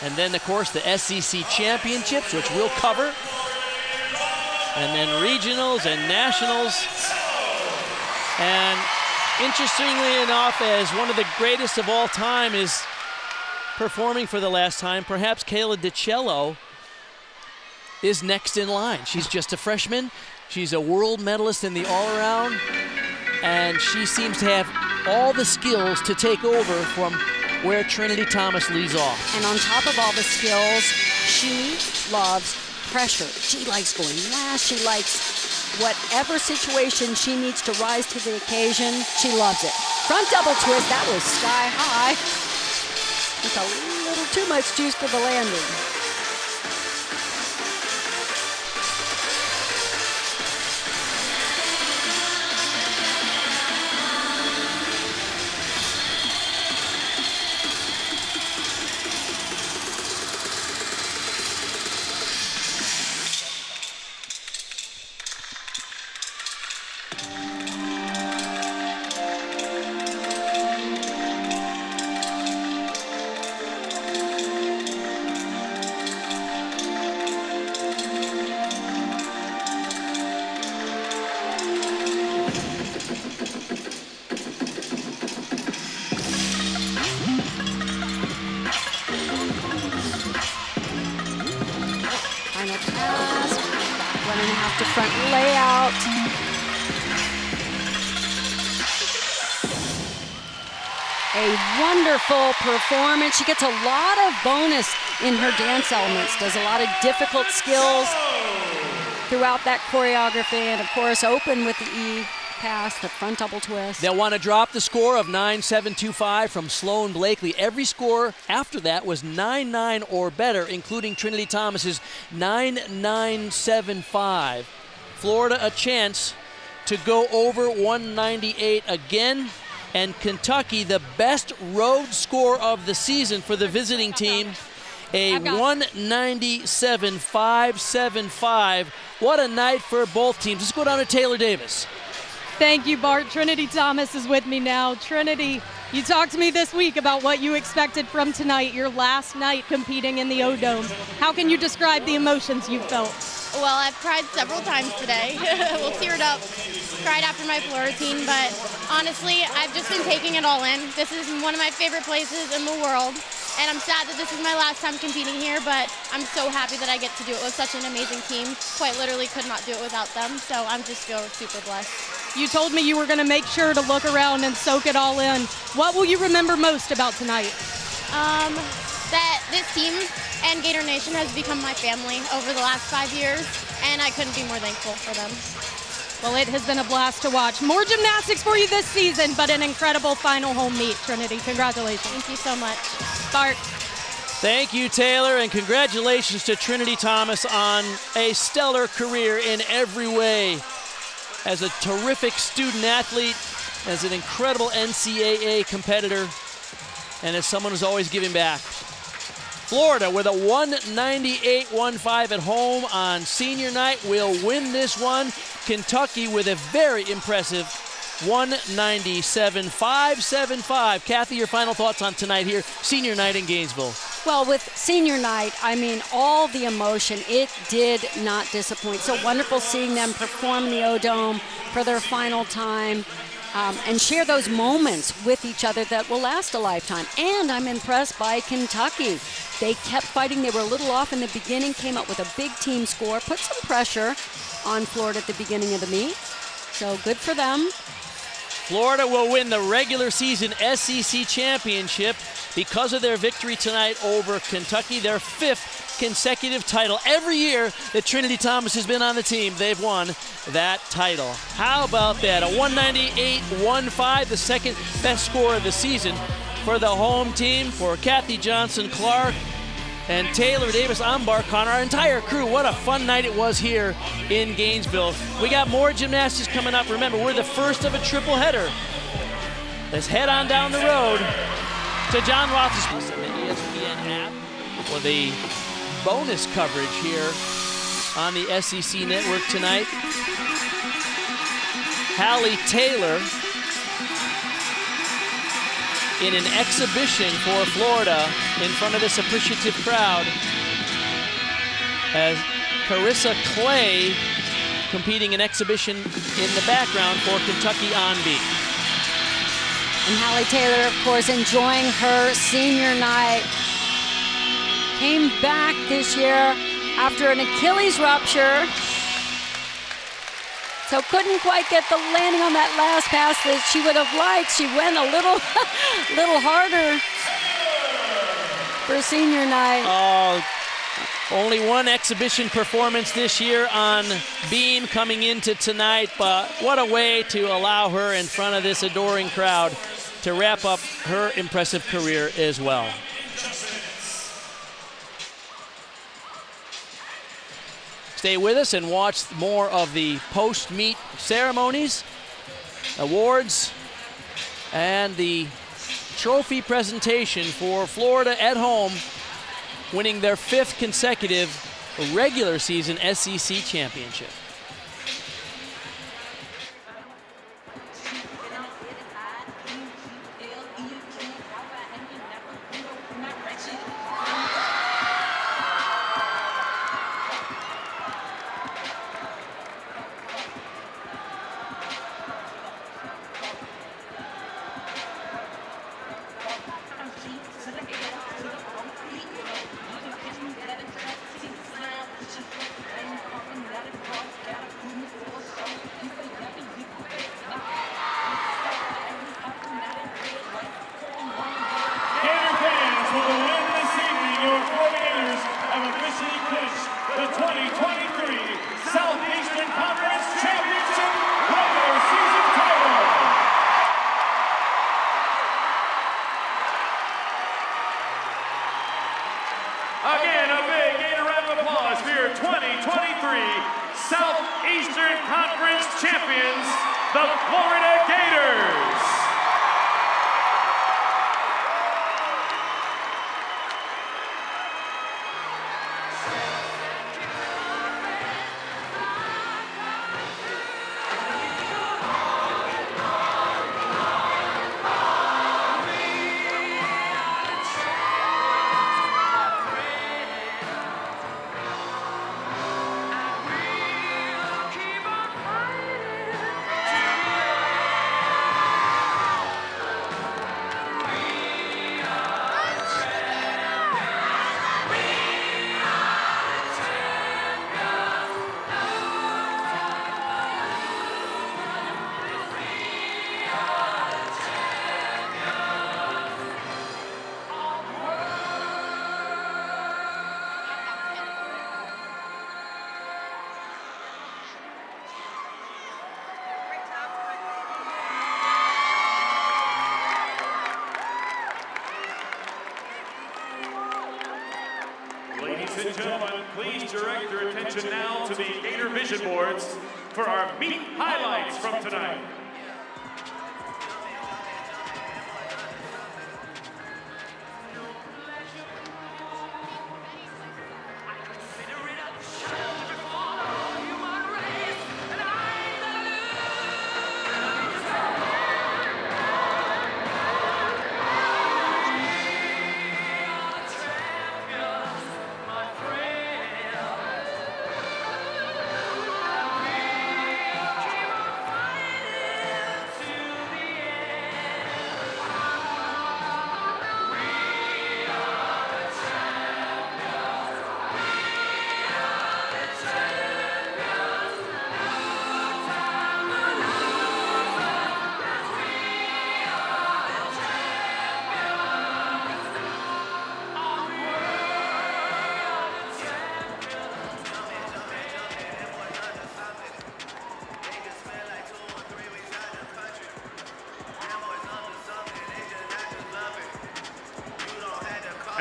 And then, of course, the SEC championships, which we'll cover. And then regionals and nationals. And interestingly enough, as one of the greatest of all time is performing for the last time, perhaps Kayla DiCello is next in line. She's just a freshman. She's a world medalist in the all-around. And she seems to have all the skills to take over from where Trinity Thomas leaves off. And on top of all the skills, she loves pressure. She likes going last. She likes whatever situation she needs to rise to the occasion. She loves it. Front double twist, that was sky high. Just a little too much juice for the landing. Final pass, back 1.5 to front layout. A wonderful performance. She gets a lot of bonus in her dance elements, does a lot of difficult skills throughout that choreography, and of course open with the E pass, the front double twist. They'll want to drop the score of 9.725 from Sloan Blakely. Every score after that was 9.9 or better, including Trinity Thomas's 9.975. Florida a chance to go over 198 again, and Kentucky the best road score of the season for the visiting team, a 197.575. What a night for both teams. Let's go down to Taylor Davis. Thank you, Bart. Trinity Thomas is with me now. Trinity, you talked to me this week about what you expected from tonight, your last night competing in the O-Dome. How can you describe the emotions you felt? Well, I've cried several times today. Well, teared up, cried after my floor routine, but honestly, I've just been taking it all in. This is one of my favorite places in the world, and I'm sad that this is my last time competing here, but I'm so happy that I get to do it with such an amazing team. Quite literally could not do it without them, so I'm just feel super blessed. You told me you were going to make sure to look around and soak it all in. What will you remember most about tonight? That this team and Gator Nation has become my family over the last 5 years, and I couldn't be more thankful for them. Well, it has been a blast to watch. More gymnastics for you this season, but an incredible final home meet, Trinity. Congratulations. Thank you so much. Bart. Thank you, Taylor, and congratulations to Trinity Thomas on a stellar career in every way. As a terrific student athlete, as an incredible NCAA competitor, and as someone who's always giving back. Florida with a 198.15 at home on senior night will win this one. Kentucky with a very impressive 197.575. Kathy, your final thoughts on tonight here, senior night in Gainesville. Well, with senior night, I mean, all the emotion, it did not disappoint. So wonderful seeing them perform in the O-Dome for their final time. and share those moments with each other that will last a lifetime. And I'm impressed by Kentucky. They kept fighting. They were a little off in the beginning, came up with a big team score, put some pressure on Florida at the beginning of the meet. So good for them. Florida will win the regular season SEC championship because of their victory tonight over Kentucky, their 5th consecutive title. Every year that Trinity Thomas has been on the team, they've won that title. How about that? A 198.15, the second best score of the season for the home team, for Kathy Johnson-Clark and Taylor Davis-Ambark, on our entire crew. What a fun night it was here in Gainesville. We got more gymnastics coming up. Remember, we're the first of a triple header. Let's head on down the road to John Rothschild and the ESPN app for the bonus coverage here on the SEC Network tonight. Hallie Taylor in an exhibition for Florida in front of this appreciative crowd, as Carissa Clay competing in exhibition in the background for Kentucky on beat. And Hallie Taylor, of course, enjoying her senior night. Came back this year after an Achilles rupture. So couldn't quite get the landing on that last pass that she would have liked. She went a little harder for senior night. Oh, only one exhibition performance this year on beam coming into tonight, but what a way to allow her in front of this adoring crowd to wrap up her impressive career as well. Stay with us and watch more of the post-meet ceremonies, awards, and the trophy presentation for Florida at home, winning their 5th consecutive regular season SEC championship. Again, a big Gator round of applause for your 2023 Southeastern Conference champions, the Florida Gators. Ladies and gentlemen, please direct your attention now to the Gator Vision boards for our meet highlights from tonight.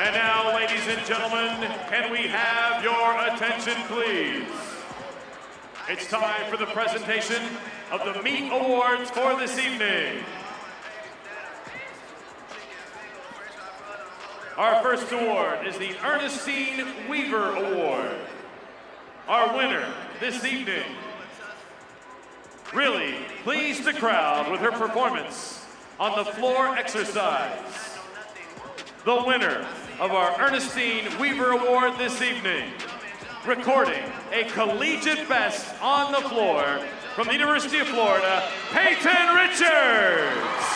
And now, ladies and gentlemen, can we have your attention, please? It's time for the presentation of the Meet Awards for this evening. Our first award is the Ernestine Weaver Award. Our winner this evening really pleased the crowd with her performance on the floor exercise. The winner of our Ernestine Weaver Award this evening, recording a collegiate best on the floor from the University of Florida, Peyton Richards.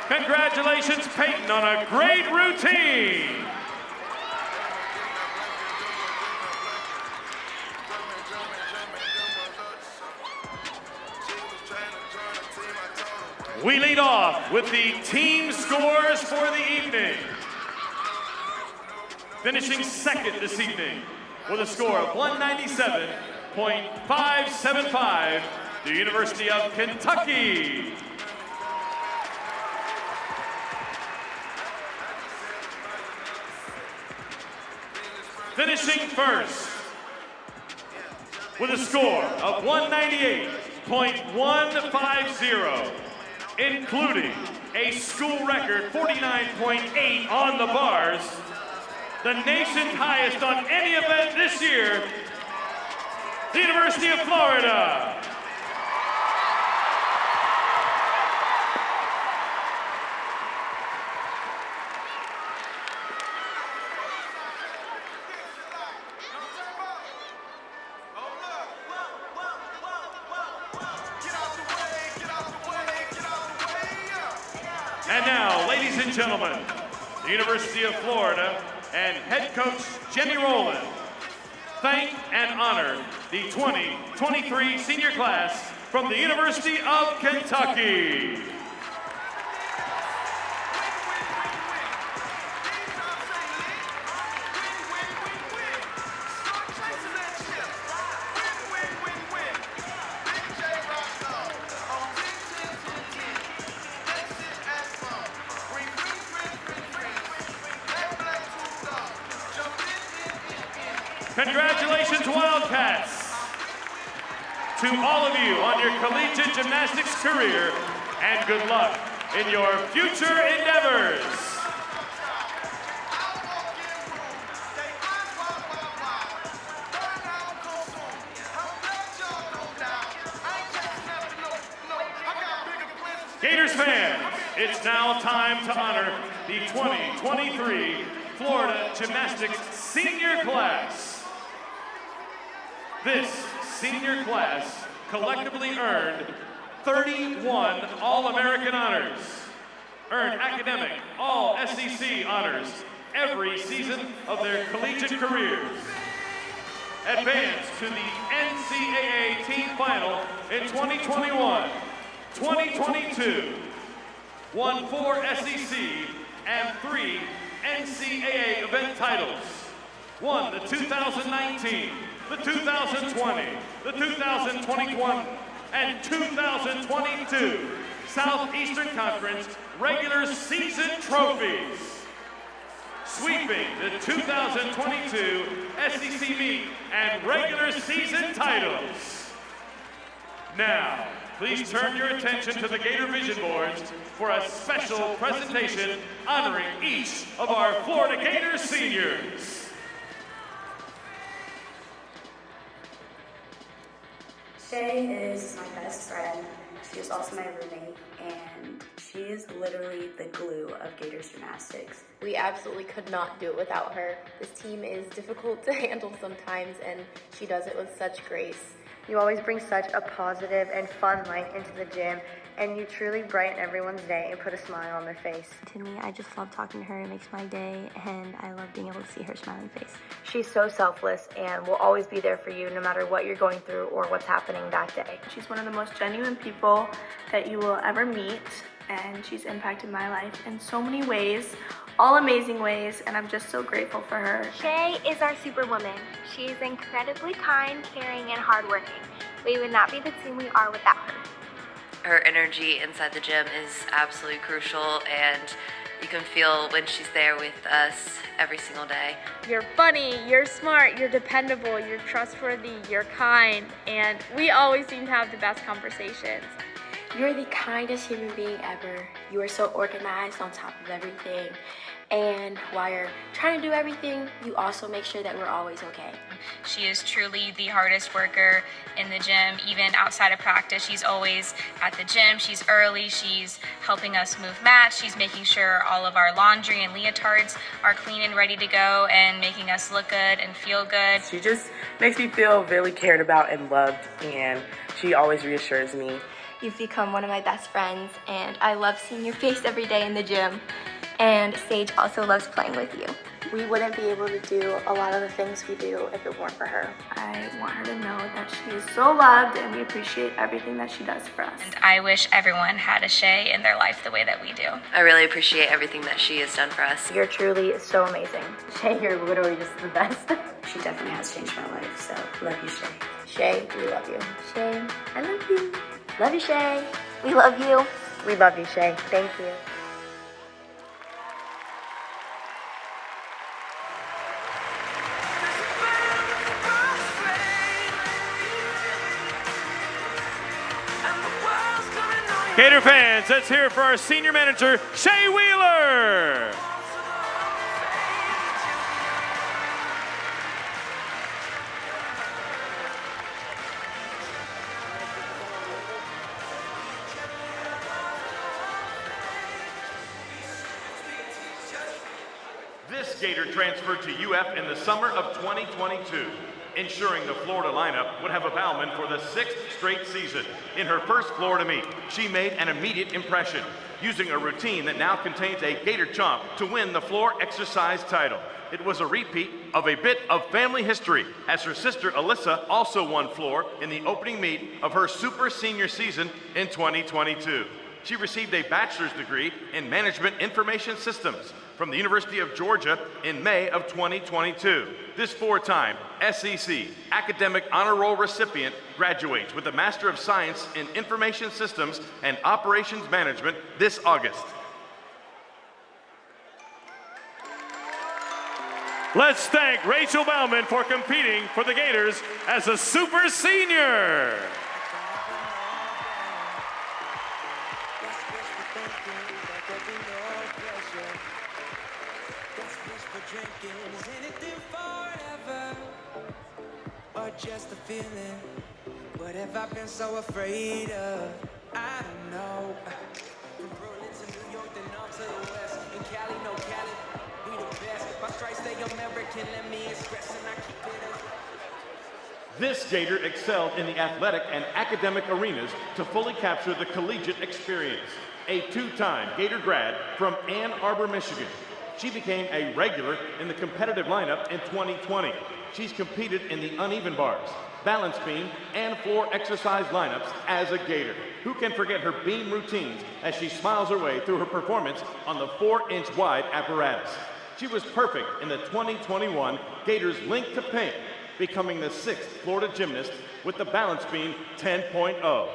Congratulations, Peyton, on a great routine. We lead off with the team scores for the evening. Finishing second this evening with a score of 197.575, the University of Kentucky. Finishing first with a score of 198.150, including a school record 49.8 on the bars, the nation's highest on any event this year, the University of Florida. And now, ladies and gentlemen, the University of Florida and head coach Jenny Rowland thank and honor the 2023 senior class from the University of Kentucky. Congratulations, Wildcats, to all of you on your collegiate gymnastics career, and good luck in your future endeavors. Gators fans, it's now time to honor the 2023 Florida Gymnastics Senior Class. This senior class collectively earned 31 All-American honors, earned academic All-SEC honors every season of their collegiate careers, advanced to the NCAA team final in 2021, 2022, won 4 SEC and 3 NCAA event titles, won the 2019, the 2020, the 2021, and 2022 Southeastern Conference regular season trophies, sweeping the 2022 SEC meet and regular season titles. Now, please turn your attention to the Gator Vision Boards for a special presentation honoring each of our Florida Gators seniors. Shay is my best friend. She is also my roommate, and she is literally the glue of Gators gymnastics. We absolutely could not do it without her. This team is difficult to handle sometimes, and she does it with such grace. You always bring such a positive and fun light into the gym, and you truly brighten everyone's day and put a smile on their face. To me, I just love talking to her. It makes my day, and I love being able to see her smiling face. She's so selfless and will always be there for you no matter what you're going through or what's happening that day. She's one of the most genuine people that you will ever meet, and she's impacted my life in so many ways, all amazing ways, and I'm just so grateful for her. Shay is our superwoman. She is incredibly kind, caring, and hardworking. We would not be the team we are without her. Her energy inside the gym is absolutely crucial, and you can feel when she's there with us every single day. You're funny, you're smart, you're dependable, you're trustworthy, you're kind, and we always seem to have the best conversations. You're the kindest human being ever. You are so organized on top of everything. And while you're trying to do everything, you also make sure that we're always okay. She is truly the hardest worker in the gym. Even outside of practice, she's always at the gym. She's early. She's helping us move mats. She's making sure all of our laundry and leotards are clean and ready to go and making us look good and feel good. She just makes me feel really cared about and loved, and she always reassures me. You've become one of my best friends, and I love seeing your face every day in the gym. And Sage also loves playing with you. We wouldn't be able to do a lot of the things we do if it weren't for her. I want her to know that she is so loved and we appreciate everything that she does for us. And I wish everyone had a Shay in their life the way that we do. I really appreciate everything that she has done for us. You're truly so amazing. Shay, you're literally just the best. She definitely has changed my life, so love you, Shay. Shay, we love you. Shay, I love you. Love you, Shay. We love you. We love you, Shay. Thank you. Gator fans, let's hear it for our senior manager, Shay Wheeler. This Gator transferred to UF in the summer of 2022, ensuring the Florida lineup would have a bowman for the 6th straight season. In her first Florida meet, she made an immediate impression, using a routine that now contains a Gator chomp to win the floor exercise title. It was a repeat of a bit of family history, as her sister Alyssa also won floor in the opening meet of her super senior season in 2022. She received a bachelor's degree in Management Information Systems from the University of Georgia in May of 2022. This four-time SEC Academic Honor Roll recipient graduates with a Master of Science in Information Systems and Operations Management this August. Let's thank Rachel Bauman for competing for the Gators as a super senior. Just a feeling. What have I been so afraid of? I don't know. From Berlin to New York, then up to the west. In Cali, no Cali, be the best. My stripes stay American, let me express, and I keep it up. This Gator excelled in the athletic and academic arenas to fully capture the collegiate experience. A two-time Gator grad from Ann Arbor, Michigan, she became a regular in the competitive lineup in 2020. She's competed in the uneven bars, balance beam, and floor exercise lineups as a Gator. Who can forget her beam routines as she smiles her way through her performance on the 4-inch wide apparatus? She was perfect in the 2021 Gators Link to Pink, becoming the 6th Florida gymnast with the balance beam 10.0.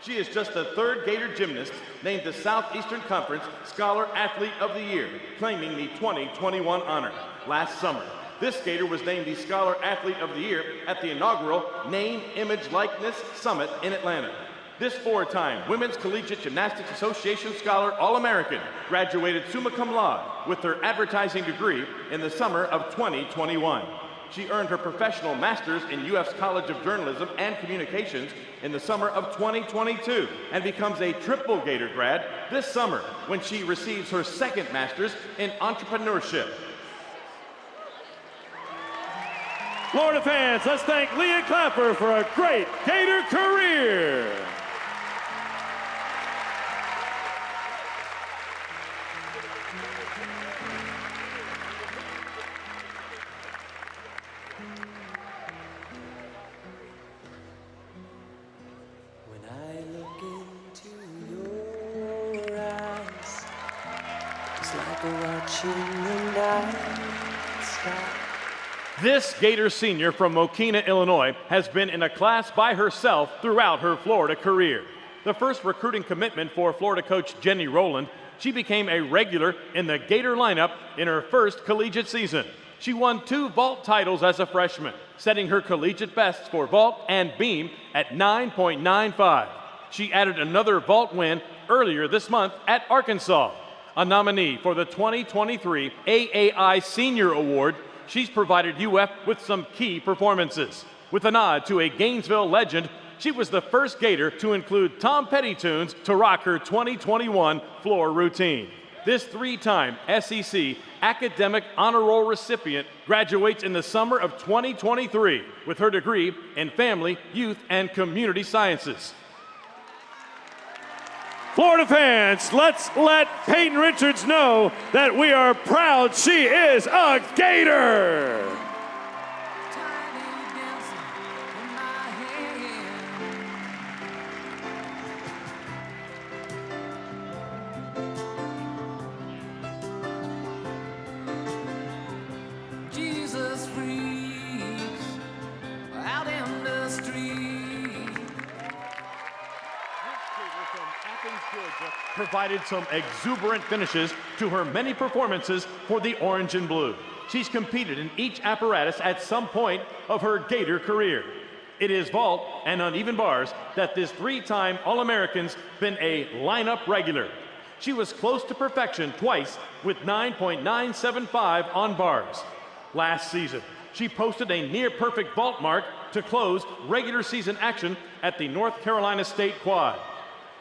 She is just the 3rd Gator gymnast named the Southeastern Conference Scholar Athlete of the Year, claiming the 2021 honor. Last summer, this Gator was named the Scholar Athlete of the Year at the inaugural Name, Image, Likeness Summit in Atlanta. This four-time Women's Collegiate Gymnastics Association Scholar All-American graduated summa cum laude with her advertising degree in the summer of 2021. She earned her professional master's in UF's College of Journalism and Communications in the summer of 2022 and becomes a triple Gator grad this summer when she receives her 2nd master's in entrepreneurship. Florida fans, let's thank Leah Clapper for a great Gator career. When I look into your eyes, it's like watching the night sky. This Gator senior from Mokina, Illinois, has been in a class by herself throughout her Florida career. the first recruiting commitment for Florida coach Jenny Rowland, she became a regular in the Gator lineup in her first collegiate season. She won 2 vault titles as a freshman, setting her collegiate bests for vault and beam at 9.95. She added another vault win earlier this month at Arkansas. A nominee for the 2023 AAI Senior Award, she's provided UF with some key performances. With a nod to a Gainesville legend, she was the first Gator to include Tom Petty tunes to rock her 2021 floor routine. This 3-time SEC Academic Honor Roll recipient graduates in the summer of 2023 with her degree in Family, Youth, and Community Sciences. Florida fans, let's let Peyton Richards know that we are proud she is a Gator. Jesus freaks out in the street. Georgia provided some exuberant finishes to her many performances for the Orange and Blue. She's competed in each apparatus at some point of her Gator career. It is vault and uneven bars that this 3-time All-American's been a lineup regular. She was close to perfection twice with 9.975 on bars. Last season, she posted a near-perfect vault mark to close regular season action at the North Carolina State Quad.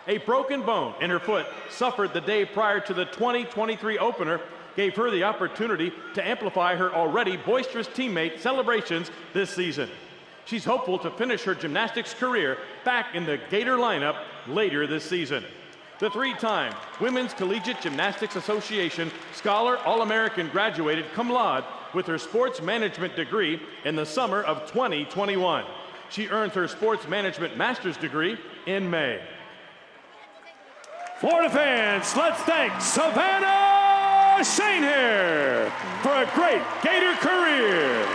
A broken bone in her foot suffered the day prior to the 2023 opener gave her the opportunity to amplify her already boisterous teammate celebrations this season. She's hopeful to finish her gymnastics career back in the Gator lineup later this season. The 3-time Women's Collegiate Gymnastics Association Scholar All-American graduated cum laude with her sports management degree in the summer of 2021. She earned her sports management master's degree in May. Florida fans, let's thank Savannah Shane here for a great Gator career.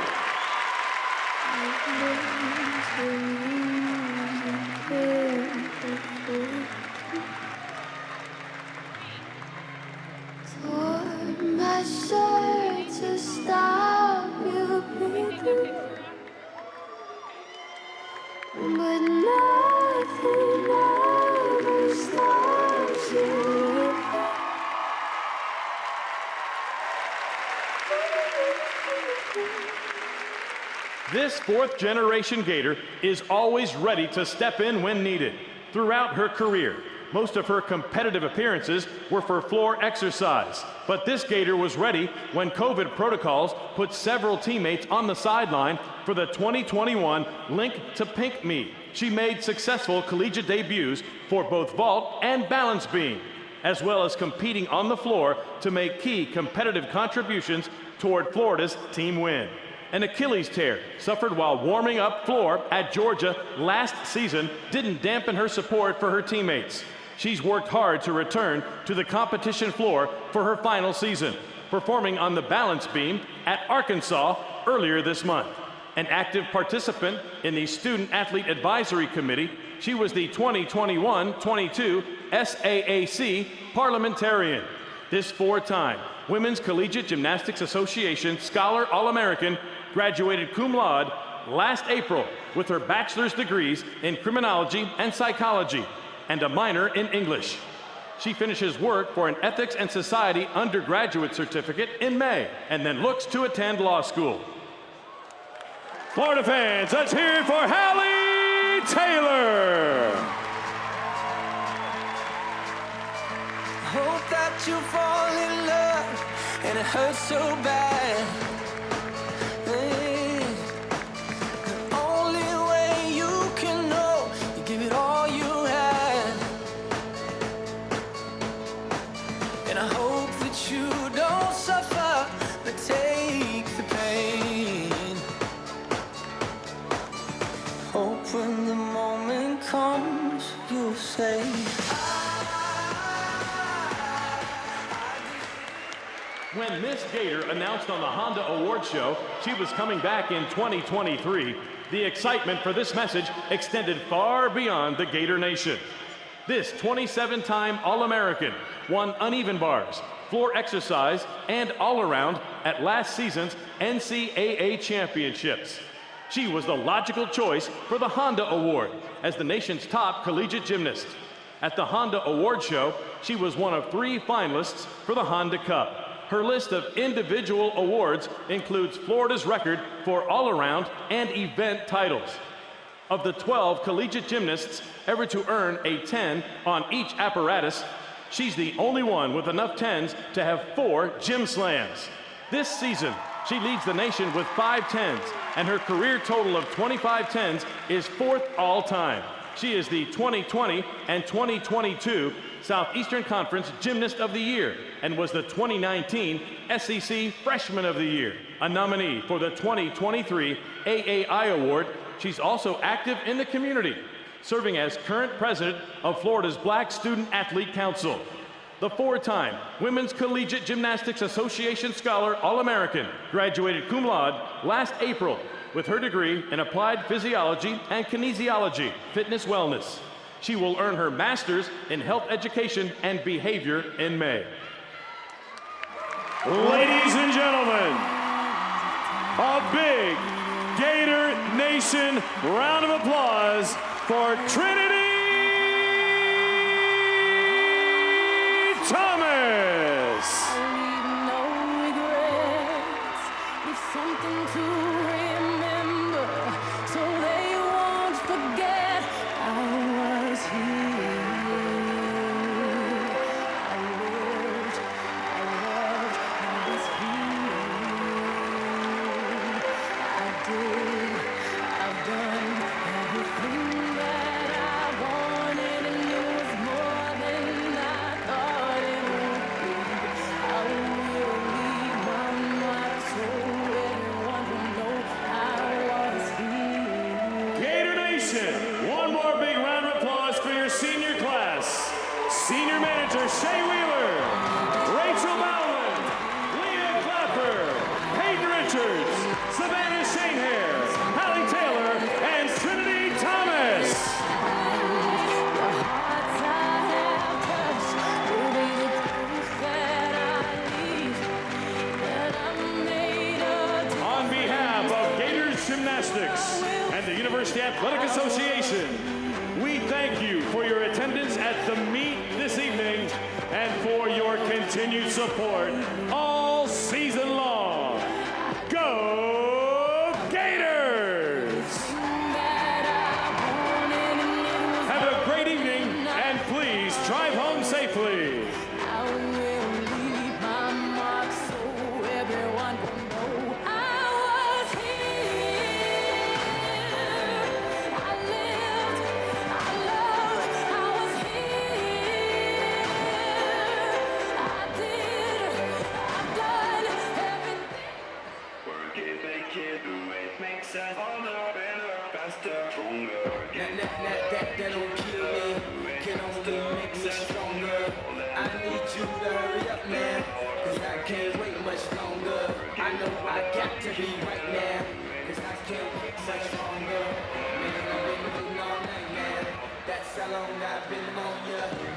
Tore my shirt to stop you breathing, but nothing ever stops you. This 4th-generation Gator is always ready to step in when needed. Throughout her career, most of her competitive appearances were for floor exercise, but this Gator was ready when COVID protocols put several teammates on the sideline for the 2021 Link to Pink meet. She made successful collegiate debuts for both vault and balance beam, as well as competing on the floor to make key competitive contributions toward Florida's team win. An Achilles tear suffered while warming up floor at Georgia last season didn't dampen her support for her teammates. She's worked hard to return to the competition floor for her final season, performing on the balance beam at Arkansas earlier this month. An active participant in the Student Athlete Advisory Committee, she was the 2021-22 SAAC parliamentarian. This 4-time Women's Collegiate Gymnastics Association Scholar All-American graduated cum laude last April with her bachelor's degrees in criminology and psychology and a minor in English. She finishes work for an Ethics and Society undergraduate certificate in May and then looks to attend law school. Florida fans, let's hear it for Hallie Taylor. Hope that you fall in love and it hurts so bad. Hey, the only way you can know, you give it all you had. And I hope that you don't suffer, but take the pain. Hope when the moment comes, you'll say, When Miss Gator announced on the Honda Award Show she was coming back in 2023, the excitement for this message extended far beyond the Gator Nation. This 27-time All-American won uneven bars, floor exercise, and all-around at last season's NCAA championships. She was the logical choice for the Honda Award as the nation's top collegiate gymnast. At the Honda Award Show, she was one of 3 finalists for the Honda Cup. Her list of individual awards includes Florida's record for all-around and event titles. Of the 12 collegiate gymnasts ever to earn a 10 on each apparatus, she's the only one with enough 10s to have 4 gym slams. This season, she leads the nation with 5 10s, and her career total of 25 10s is 4th all-time. She is the 2020 and 2022 Southeastern Conference Gymnast of the Year and was the 2019 SEC Freshman of the Year. A nominee for the 2023 AAI Award, she's also active in the community, serving as current president of Florida's Black Student Athlete Council. The 4-time Women's Collegiate Gymnastics Association Scholar All-American graduated cum laude last April with her degree in Applied Physiology and Kinesiology, Fitness Wellness. She will earn her master's in Health Education and Behavior in May. Ladies and gentlemen, a big Gator Nation round of applause for Trinity Thomas. One more big round of applause for your senior class. Senior manager Shay Wheeler, Rachel Bowland, Leah Clapper, Hayden Richards, Savannah Shanehair, Hallie Taylor, and Trinity Thomas. On behalf of Gators Gymnastics and the University Athletic Association, we thank you for your attendance at the meet this evening and for your continued support all season long. Go Gators! Have a great evening and please drive home safely. That don't kill me, can only make me stronger. I need you to hurry up, man, cause I can't wait much longer. I know I got to be right now, cause I can't wait much longer. Man, I've been waiting all night, man. That's how long I've been on ya.